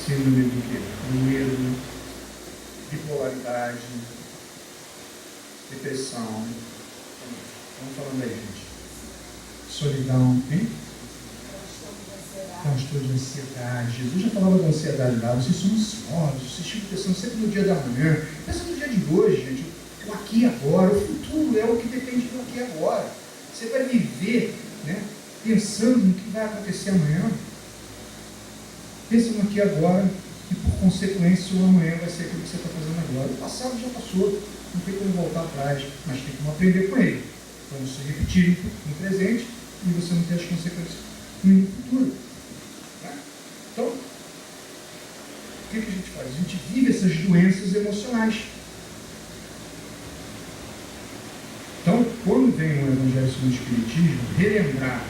síndrome do quê? Do medo, bipolaridade, depressão. Vamos falando aí, gente. Solidão, hein? Transtorno de ansiedade. Jesus já falava da ansiedade lá. Vocês são ansiosos, vocês ficam pensando sempre no dia da manhã. Pensa no dia de hoje, gente. O aqui e agora. O futuro é o que depende do aqui e agora. Você vai viver, né, pensando no que vai acontecer amanhã. Pensa no aqui e agora e, por consequência, o amanhã vai ser aquilo que você está fazendo agora. O passado já passou. Não tem como voltar atrás, mas tem como aprender com ele. Para não se repetir no presente e você não ter as consequências no futuro. Né? Então, o que a gente faz? A gente vive essas doenças emocionais. Então, no Espiritismo, relembrar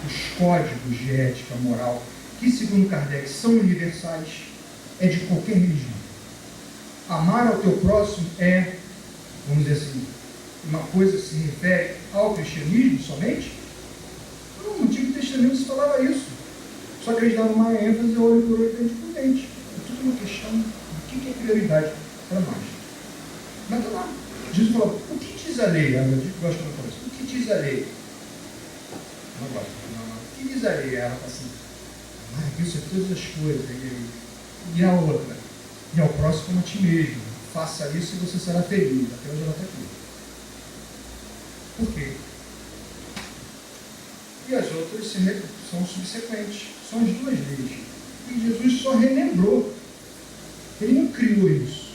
os códigos de ética moral que, segundo Kardec, são universais, é de qualquer religião. Amar ao teu próximo é, vamos dizer assim, uma coisa que se refere ao cristianismo somente? Não, no Antigo Testamento se falava isso. Só que eles davam uma ênfase olho por olho, dente por dente. É tudo uma questão do que é prioridade para nós. Mas tá lá. Jesus falou, o que diz a lei? Eu gosto de falar isso. O que diz a lei? Não gosto. Não. O que diz a lei? Ela fala assim, isso é todas as coisas. E a outra? E ao próximo como a ti mesmo. Faça isso e você será feliz. Até hoje ela está aqui. Por quê? E as outras são subsequentes. São as duas leis. E Jesus só relembrou. Ele não criou isso.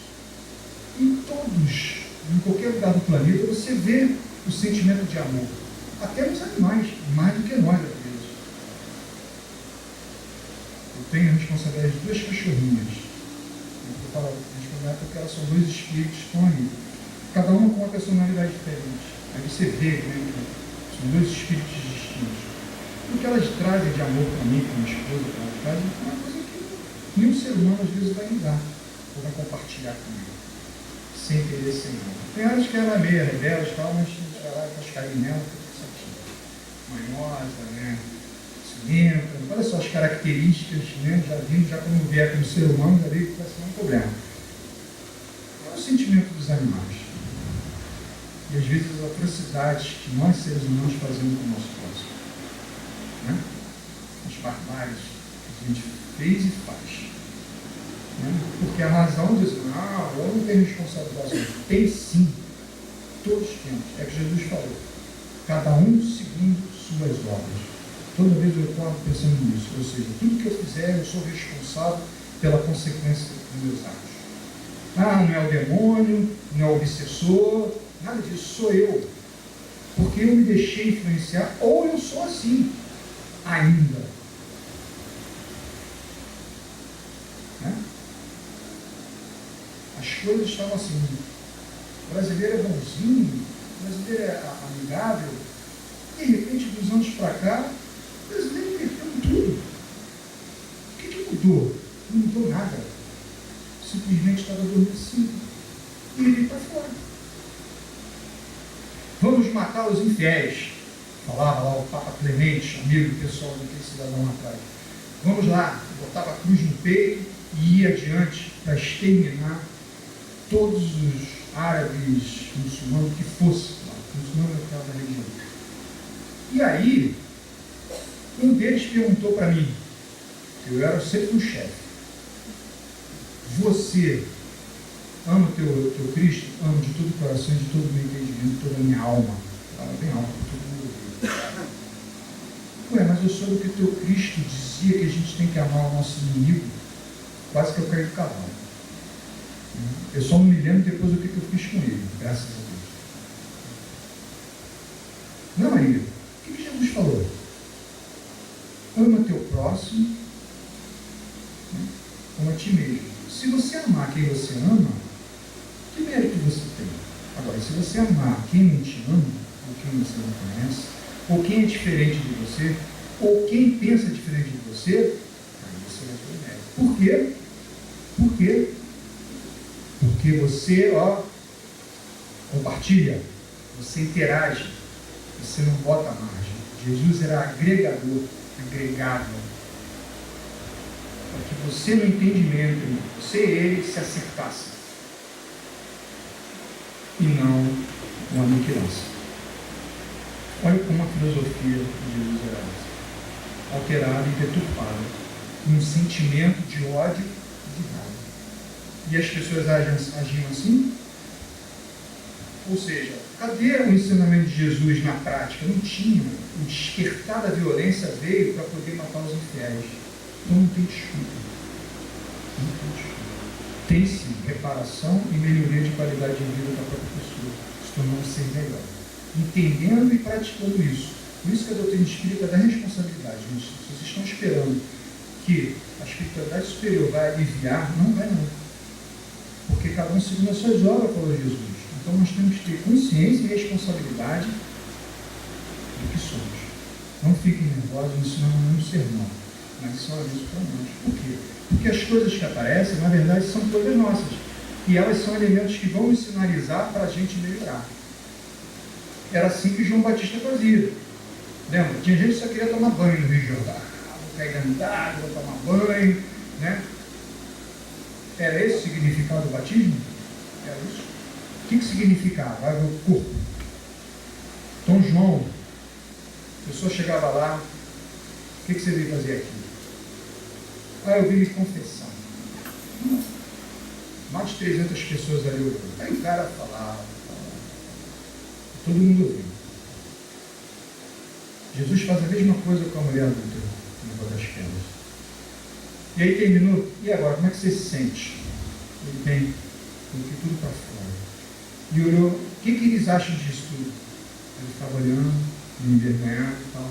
Em todos, em qualquer lugar do planeta, você vê o sentimento de amor. Até nos animais, mais do que nós, às vezes. Eu tenho a responsabilidade de duas cachorrinhas. Eu falo responsabilidade porque elas são dois espíritos que estão ali. Cada uma com uma personalidade diferente. Aí você vê, né, que são dois espíritos distintos. O que elas trazem de amor para mim, para minha esposa, para elas trazem, é uma coisa que nenhum ser humano às vezes vai me dar, ou vai compartilhar comigo, sem querer, sem nada. Tem horas que ela é meio rebelde, mas a gente vai lá e faz carinho nela, fica tudo certinho. Manhosa, né? Ciumenta, olha só as características, né? Já como vier como ser humano, já vi que vai ser um problema. Qual é o sentimento dos animais? E às vezes as atrocidades que nós seres humanos fazemos com o nosso próximo. Né? As barbáries que a gente fez e faz. Né? Porque a razão diz, eu não tenho responsabilidade. Tem sim. Todos temos. É que Jesus falou. Cada um segundo suas obras. Toda vez eu acordo pensando nisso. Ou seja, tudo que eu fizer, eu sou responsável pela consequência dos meus atos. Não é o demônio, não é o obsessor, nada disso, sou eu. Porque eu me deixei influenciar, ou eu sou assim, ainda. Né? As coisas estavam assim. O brasileiro é bonzinho, o brasileiro é amigável. De repente, dos anos para cá, o brasileiro inverteu tudo. O que mudou? Não mudou nada. Simplesmente estava adormecido. E ele está fora. Vamos matar os infiéis. Falava lá o Papa Clemente, amigo pessoal daquele cidadão lá atrás. Vamos lá, botava a cruz no peito e ia adiante para exterminar todos os árabes, muçulmanos, que fosse lá. Muçulmanos daquela região. E aí, um deles perguntou para mim, eu era sempre um chefe, você ama o teu Cristo? Amo de todo o coração, de todo o meu entendimento, de toda a minha alma. Fala bem alto para todo mundo ouvir. Ué, mas eu soube que o teu Cristo dizia que a gente tem que amar o nosso inimigo. Quase que eu caí do cavalo. Eu só não me lembro depois o que eu fiz com ele, graças a Deus. Não, Maria, o que Jesus falou? Ama teu próximo, né, como a ti mesmo. Se você amar quem você ama, que mérito você tem? Agora, se você amar quem não te ama, ou quem você não conhece, ou quem é diferente de você, ou quem pensa diferente de você, aí você vai ter mérito. Por quê? Por quê? Porque você, compartilha, você interage, você não bota a margem. Jesus era agregador, agregava. Para que você, no entendimento, você e ele se acertassem. E não uma aniquilação. Olha como a filosofia de Jesus era essa. Alterada e deturpada. Um sentimento de ódio e de raiva. E as pessoas agiam assim? Ou seja, cadê o ensinamento de Jesus na prática? Não tinha. O despertar da violência veio para poder matar os infiéis. Então não tem desculpa. Não tem desculpa. Tem sim reparação e melhoria de qualidade de vida da própria pessoa, se tornando um ser melhor. Entendendo e praticando isso. Por isso que a doutrina espírita dá responsabilidade. Se vocês estão esperando que a espiritualidade superior vai aliviar, não vai não. Porque cada um segundo as suas obras, falou Jesus. Então nós temos que ter consciência e responsabilidade do que somos. Não fiquem nervosos, isso não é um sermão, mas isso é um aviso para nós. Por quê? Porque as coisas que aparecem, na verdade, são coisas nossas. E elas são elementos que vão nos sinalizar para a gente melhorar. Era assim que João Batista fazia. Lembra? Tinha gente que só queria tomar banho no Rio Jordão. Vou cair dentro d'água, vou tomar banho, né? Era esse o significado do batismo? Era isso. O que significava? Água do corpo. Então João, a pessoa chegava lá, o que você veio fazer aqui? Eu vim me confessar. Mais de 300 pessoas ali ouvindo. Aí o cara falava. Todo mundo ouviu. Jesus faz a mesma coisa com a mulher adulta no Rua das Pedras. E aí terminou. E agora, como é que você se sente? Ele tem tudo para fora. E olhou, o que eles acham disso tudo? Ele ficava olhando, me envergonhando e tal.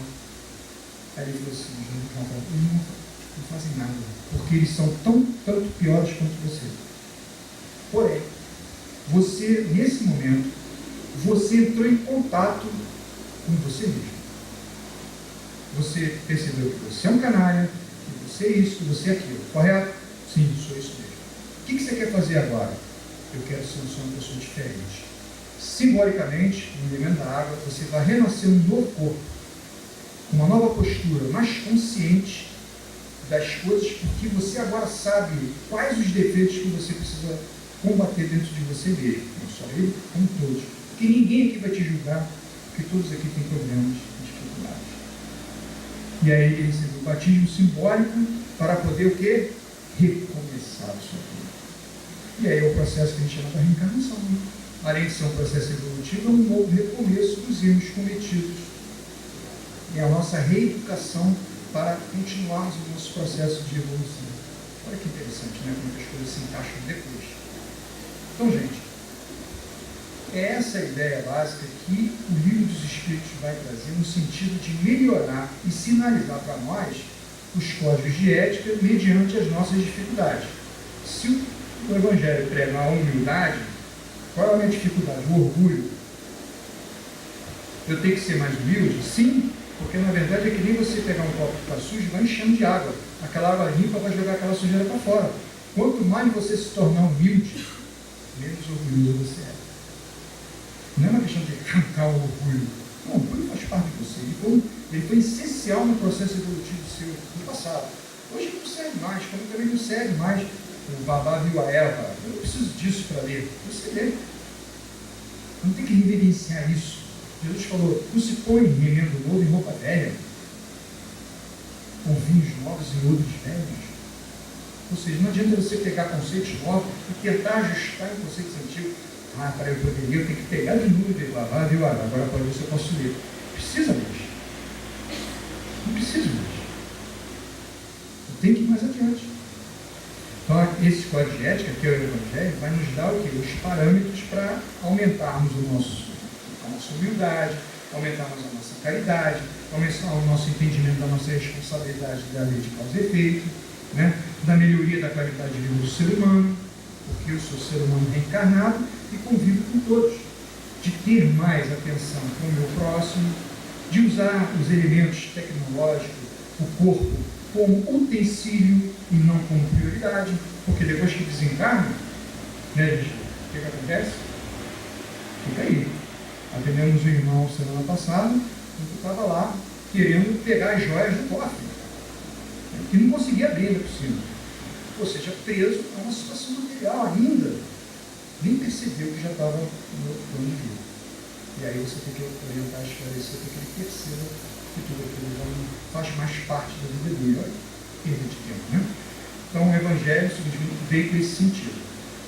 Aí ele falou assim, João falou, não fazem nada, porque eles são tanto piores quanto você. Porém, você, nesse momento, você entrou em contato com você mesmo. Você percebeu que você é um canalha, que você é isso, que você é aquilo. Correto? Sim, sou isso mesmo. O que você quer fazer agora? Eu quero ser uma pessoa diferente. Simbolicamente, no elemento da água, você vai renascer um novo corpo, uma nova postura, mais consciente das coisas, porque você agora sabe quais os defeitos que você precisa combater dentro de você mesmo. Não só ele, como todos. Porque ninguém aqui vai te julgar, porque todos aqui têm problemas e dificuldades. E aí ele recebeu o batismo simbólico para poder o quê? Recomeçar a sua vida. E aí é o processo que a gente chama de reencarnação. Né? Além de ser um processo evolutivo, é um novo recomeço dos erros cometidos. É a nossa reeducação para continuarmos o nosso processo de evolução. Olha que interessante, né? Como as coisas se encaixam depois. Então, gente, é essa a ideia básica que o Livro dos Espíritos vai trazer no sentido de melhorar e sinalizar para nós os códigos de ética mediante as nossas dificuldades. Se o Evangelho prega a humildade, qual é a minha dificuldade? O orgulho. Eu tenho que ser mais humilde? Sim, porque na verdade é que nem você pegar um copo que está sujo e vai enchendo de água. Aquela água limpa vai jogar aquela sujeira para fora. Quanto mais você se tornar humilde, menos orgulhoso você é. Não é uma questão de arrancar o orgulho. Não, o orgulho faz parte de você. Ele foi essencial no processo evolutivo seu no passado. Hoje não serve mais, como também não serve mais. O Babá viu a Eva. Eu não preciso disso para ler. Você lê. Não tem que reverenciar isso. Jesus falou, não se põe remendo novo em roupa velha, com vinhos novos e odres velhos. Ou seja, não adianta você pegar conceitos novos e tentar ajustar em conceitos antigos. Para eu poder ler, eu tenho que pegar de novo e ver, viu, agora pode ver se eu posso ler. Precisa mais. Não preciso mais. Eu tenho que ir mais adiante. Então, esse código de ética, que é o Evangelho, vai nos dar o quê? Os parâmetros para aumentarmos a nossa humildade, aumentarmos a nossa caridade, aumentar o nosso entendimento da nossa responsabilidade da lei de causa e efeito, né? Da melhoria da qualidade de vida do ser humano, porque eu sou ser humano reencarnado e convivo com todos, de ter mais atenção com o meu próximo, de usar os elementos tecnológicos, o corpo, como utensílio e não como prioridade, porque depois que desencarna, né, gente, o que acontece? Fica aí. Atendemos um irmão semana passada, que estava lá querendo pegar as joias do cofre, que não conseguia abrir ainda por cima. Ou seja, preso a uma situação material ainda, nem percebeu que já estava no plano de vida. E aí você tem que orientar, esclarecer, para que ele perceba que tudo aquilo não faz mais parte da vida dele. Olha, perda de tempo, né? Então o Evangelho veio com esse sentido.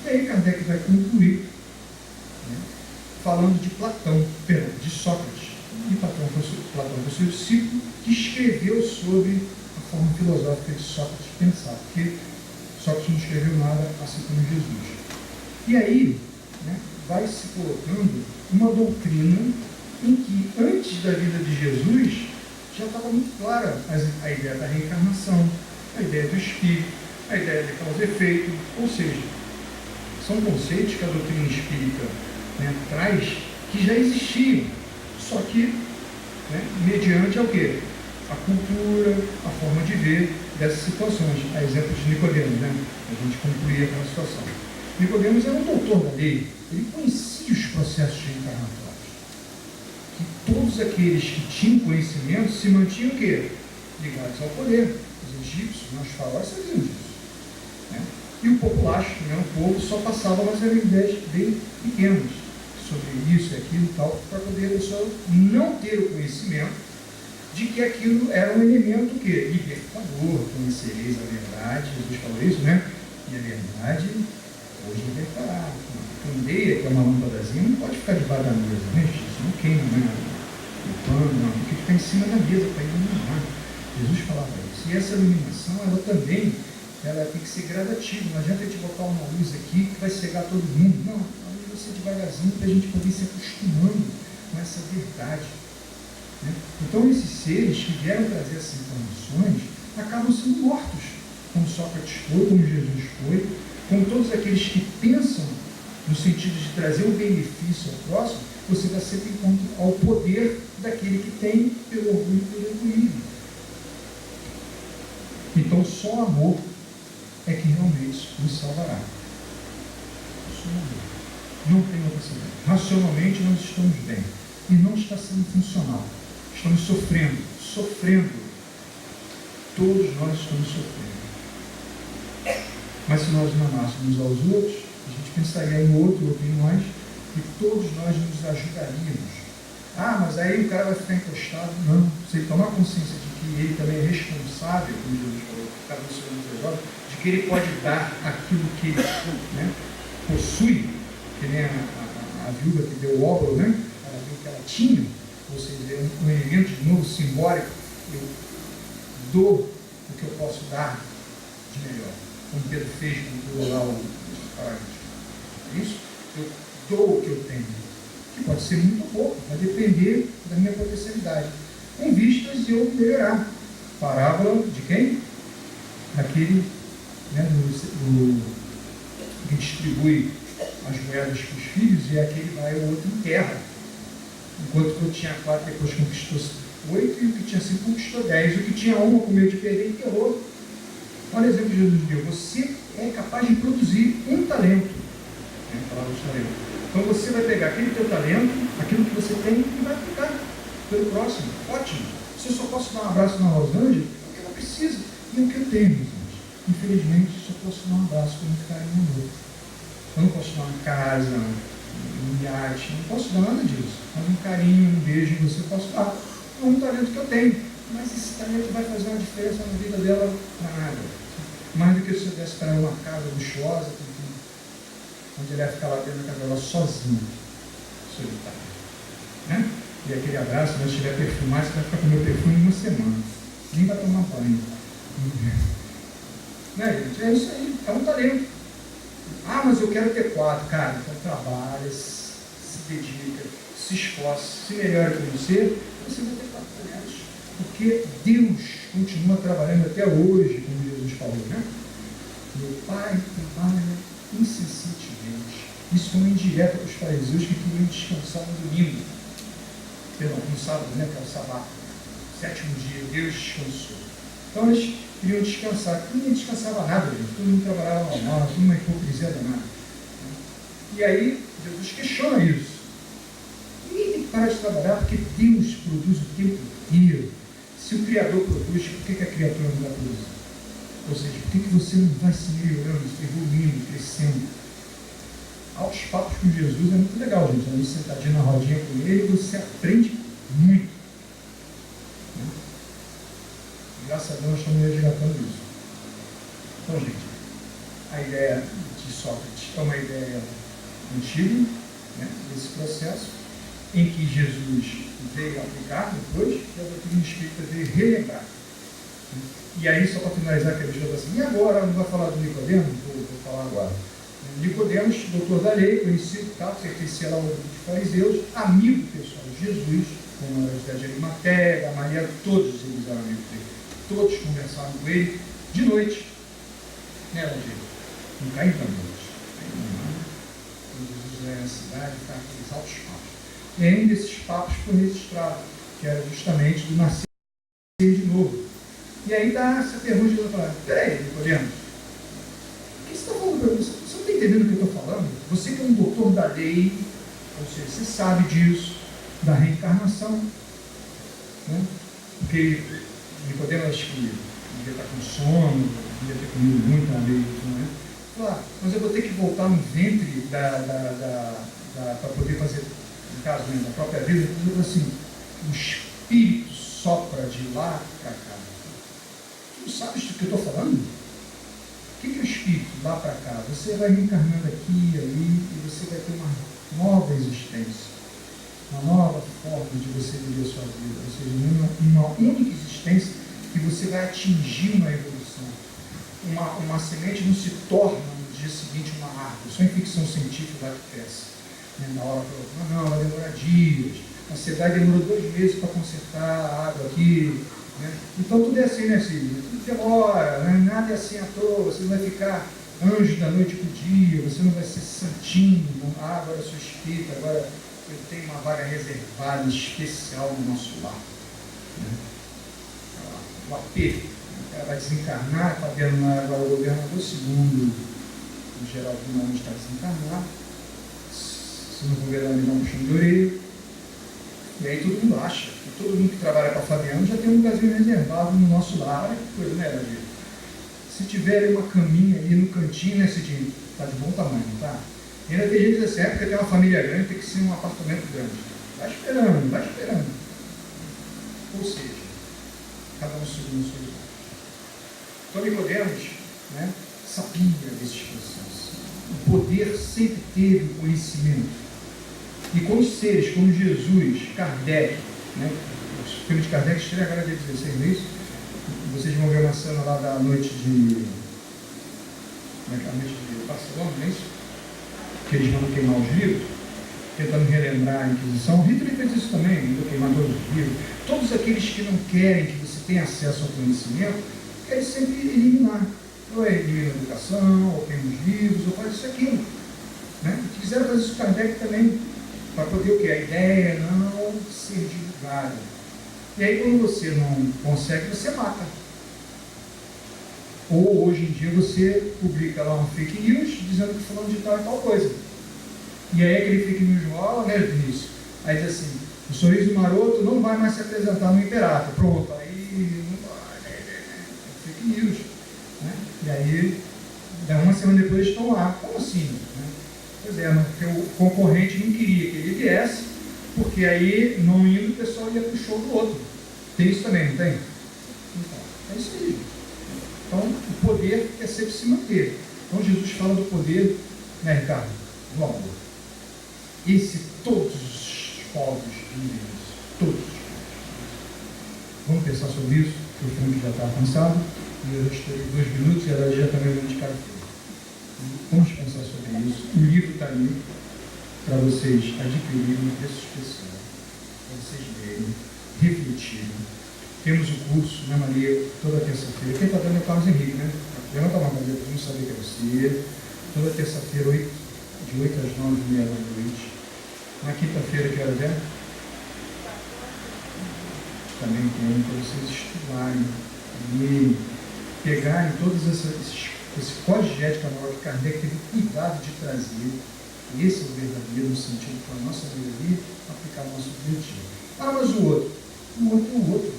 E aí Kardec vai concluir, né, falando de de Sócrates. E Platão foi seu discípulo que escreveu sobre a forma filosófica de Sócrates pensar, porque Sócrates não escreveu nada assim como Jesus. E aí, né, vai se colocando uma doutrina em que, antes da vida de Jesus, já estava muito clara a ideia da reencarnação, a ideia do espírito, a ideia de causa e efeito, ou seja, são conceitos que a doutrina espírita, né, traz, que já existiam, só que né, mediante ao quê? A cultura, a forma de ver dessas situações. A exemplo de Nicodemos, né? A gente concluía aquela situação. Nicodemos era um doutor da lei, ele conhecia os processos reencarnatórios. E todos aqueles que tinham conhecimento se mantinham o quê? Ligados ao poder. Os egípcios, os faraós sabiam disso. Né? E o populacho, né, o povo, só passava umas ideias bem pequenas sobre isso e aquilo e tal, para poder a pessoa não ter o conhecimento de que aquilo era um elemento que libertador, conhecereis a verdade, Jesus falou isso, né? E a verdade hoje libertará. A candeia, que é uma lâmpadazinha, não pode ficar debaixo da mesa, né? Isso não queima, né? O pano, não, tem que ficar em cima da mesa para iluminar. Jesus falava isso. E essa iluminação, ela também, ela tem que ser gradativa. Não adianta a gente botar uma luz aqui que vai cegar todo mundo. Não, a luz vai ser devagarzinho para a gente poder ir se acostumando com essa verdade. Né? Então, esses seres que vieram trazer essas informações acabam sendo mortos, como Sócrates foi, como Jesus foi, como todos aqueles que pensam no sentido de trazer um benefício ao próximo. Você vai sempre contra ao poder daquele que tem pelo orgulho e pelo egoísmo. Então, só amor é que realmente nos salvará. Só amor. Não tem outra saída. Racionalmente, nós estamos bem. E não está sendo funcional. Estamos sofrendo. Sofrendo. Todos nós estamos sofrendo. Mas se nós não amássemos aos outros, a gente pensaria no outro em nós, e todos nós nos ajudaríamos. Ah, mas aí o cara vai ficar encostado. Não. Se ele tomar consciência de que ele também é responsável, como Jesus falou, cada um segundo agora, de que ele pode dar aquilo que ele, né, possui, que nem a viúva que deu o óbolo, né? Ela viu que ela tinha, ou seja, um elemento de novo simbólico. Eu dou o que eu posso dar de melhor. Como Pedro fez quando deu lá o paralítico. É isso? Eu dou o que eu tenho. Que pode ser muito pouco, vai depender da minha potencialidade. Com vistas de eu melhorar. Parábola de quem? Daquele, né, que distribui as moedas para os filhos, e aquele vai o outro enterra. Enquanto que eu tinha 4, depois conquistou 8, e o que tinha 5 conquistou 10. O que tinha 1 com medo de perder, enterrou. Olha o exemplo que Jesus deu. Você é capaz de produzir um talento. É a palavra de talento. Então você vai pegar aquele teu talento, aquilo que você tem, e vai aplicar pelo próximo. Ótimo. Se eu só posso dar um abraço na Rosângela, é o que ela precisa. E é o que eu tenho, meus irmãos. Infelizmente, só posso dar um abraço com muito carinho e amor. Eu não posso dar uma casa, um iate, não posso dar nada disso. Mas um carinho, um beijo em você eu posso dar. É um talento que eu tenho. Mas esse talento vai fazer uma diferença na vida dela? Nada. Mais do que se eu desse para ela uma casa luxuosa, onde ela ia ficar lá dentro da casa dela sozinha, solitária. Né? E aquele abraço, se estiver perfumado, você vai ficar com o meu perfume uma semana. Nem vai tomar banho. Né, gente? É isso aí, é um talento. Ah, mas eu quero ter 4. Cara, então trabalha, se dedica, se esforça, se melhora com você vai ter 4 talentos. Porque Deus continua trabalhando até hoje, como Jesus falou, né? Meu Pai trabalha incessantemente. Isso foi uma indireta para os fariseus que queriam descansar no domingo. Perdão, no sábado, né? Que é o sábado. 7º dia, Deus descansou. Então eles queriam descansar. Ninguém descansava nada, gente. Todo mundo trabalhava normal, tudo uma hipocrisia danada. E aí, Jesus questiona isso. Ninguém tem que parar de trabalhar porque Deus produz o tempo inteiro. Se o Criador produz, por que a criatura não vai produzir? Ou seja, por que você não vai se melhorando, se evoluindo, crescendo? Altos papos com Jesus é muito legal, gente. Ali sentadinho na rodinha com ele, você aprende muito. Né? Graças a Deus nós estamos resgatando isso. Então, gente, a ideia de Sócrates é uma ideia antiga, né, desse processo, em que Jesus veio aplicar depois, e a doutrina espírita veio relembrar. E aí, só para finalizar, que a gente falou assim, e agora? Não vai falar do Nicodemos? Vou falar agora. Nicodemos, doutor da lei, conhecido, tá? Pertencia lá ao grupo de fariseus, amigo pessoal de Jesus, como a José de Arimateia, Maria, todos eles eram amigos dele. Todos conversavam com ele de noite. Né, Rogério? Não caiu da noite. Quando Jesus era na cidade, ficava aqueles altos papos. E aí, um desses papos foi registrado, que que era justamente do nascer de novo. E aí dá essa pergunta de falar, peraí, Nicodemos, o que você está falando para mim? Você não está entendendo o que eu estou falando? Você que é um doutor da lei, ou seja, você sabe disso, da reencarnação, né? Porque Nicodemos, acho que devia estar com sono, devia ter comido muito na lei, né? Falar, mas eu vou ter que voltar no ventre para poder fazer, no caso, né, da própria vida, assim, o espírito sopra de lá para cá. Tu sabes do que eu estou falando? O que é o espírito lá para cá? Você vai reencarnando aqui e ali e você vai ter uma nova existência, uma nova forma de você viver a sua vida, ou seja, uma única existência que você vai atingir uma evolução. Uma semente não se torna no dia seguinte uma árvore, só em ficção científica lá que cresce. Na hora não, vai demorar dias. A cidade demorou 2 meses para consertar a água aqui. Né? Então tudo é assim, né, Cílio? Tudo demora, né? Nada é assim à toa. Você não vai ficar anjo da noite para o dia, você não vai ser santinho. Agora eu sou espírita, agora eu tenho uma vaga reservada, especial no nosso lar. Né? O apego. Ela vai desencarnar, está vendo agora o governador segundo o Geraldo Guimarães está desencarnado. Se não governador me dá um puxão de orelha. E aí todo mundo acha que todo mundo que trabalha para a Fabiano já tem um lugarzinho reservado no nosso lar. Olha que coisa, né, Davi? Se tiver uma caminha ali no cantinho, né, Cidinho? Está de bom tamanho, tá? E ainda tem gente dessa época que tem uma família grande, tem que ser um apartamento grande. Vai esperando, vai esperando. Ou seja, cada um segundo o seu lugar. Então, Nicodemos, né, sabia desses processos. O poder sempre teve o conhecimento. E com os seres como Jesus, Kardec, né, o filme de Kardec estreia agora dia 16, não é isso? Vocês vão ver uma cena lá da noite de. Como é que é a noite de Barcelona, não é isso? Que eles vão queimar os livros, tentando relembrar a Inquisição. Hitler fez isso também, mandou queimar todos os livros. Todos aqueles que não querem que você tenha acesso ao conhecimento, querem sempre eliminar. Ou elimina a educação, ou queima os livros, ou faz isso aquilo. Né? E quiseram fazer isso com Kardec também, para poder o quê? A ideia não ser divulgada. E aí quando você não consegue, você mata. Ou hoje em dia você publica lá um fake news dizendo que falando de tal e tal coisa. E aí aquele fake news rola, né, Vinícius? Aí diz assim, o Sorriso Maroto não vai mais se apresentar no Imperato. Pronto, aí não vai, é fake news. Né? E aí, uma semana depois eles estão lá. Como assim? Né? Pois é, porque o concorrente não queria que ele viesse, porque aí, não indo, o pessoal ia para o show do outro. Tem isso também, não tem? Então, é isso aí. Então, o poder é sempre se manter. Então, Jesus fala do poder, né, Ricardo? Do amor. Esse todos os povos vivem isso. Todos. Vamos pensar sobre isso, porque o Frank já está cansado, e eu já estou em 2 minutos e ela já está me de café. Vamos pensar sobre isso. O livro está ali para vocês adquirirem um preço especial, para vocês lerem, refletirem. Temos o curso, né, Maria, toda terça-feira. Quem está dando é o Carlos Henrique, né? Levanta a mão, Maria, para não saber que é você. Toda terça-feira, de 8 às 9h30 da noite. Na quinta-feira, que horas é? Também tem, para vocês estudarem, lerem, pegarem todos esse código de ética moral que Kardec teve cuidado de trazer. Esse é o verdadeiro, no sentido para a nossa vida ali, aplicar o nosso objetivo. Ah, mas o outro? O outro é o outro.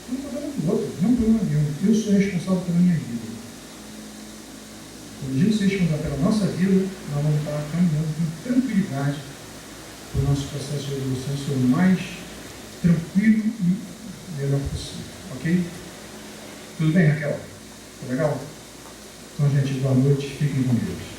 Não estou falando do outro, não é um problema meu. Eu sou responsável pela minha vida. Quando a gente ser responsável pela nossa vida, nós vamos estar caminhando com tranquilidade para o nosso processo de evolução ser o mais tranquilo e melhor possível. Ok? Tudo bem, Raquel? Tá legal? Então, gente, boa noite. Fiquem com Deus.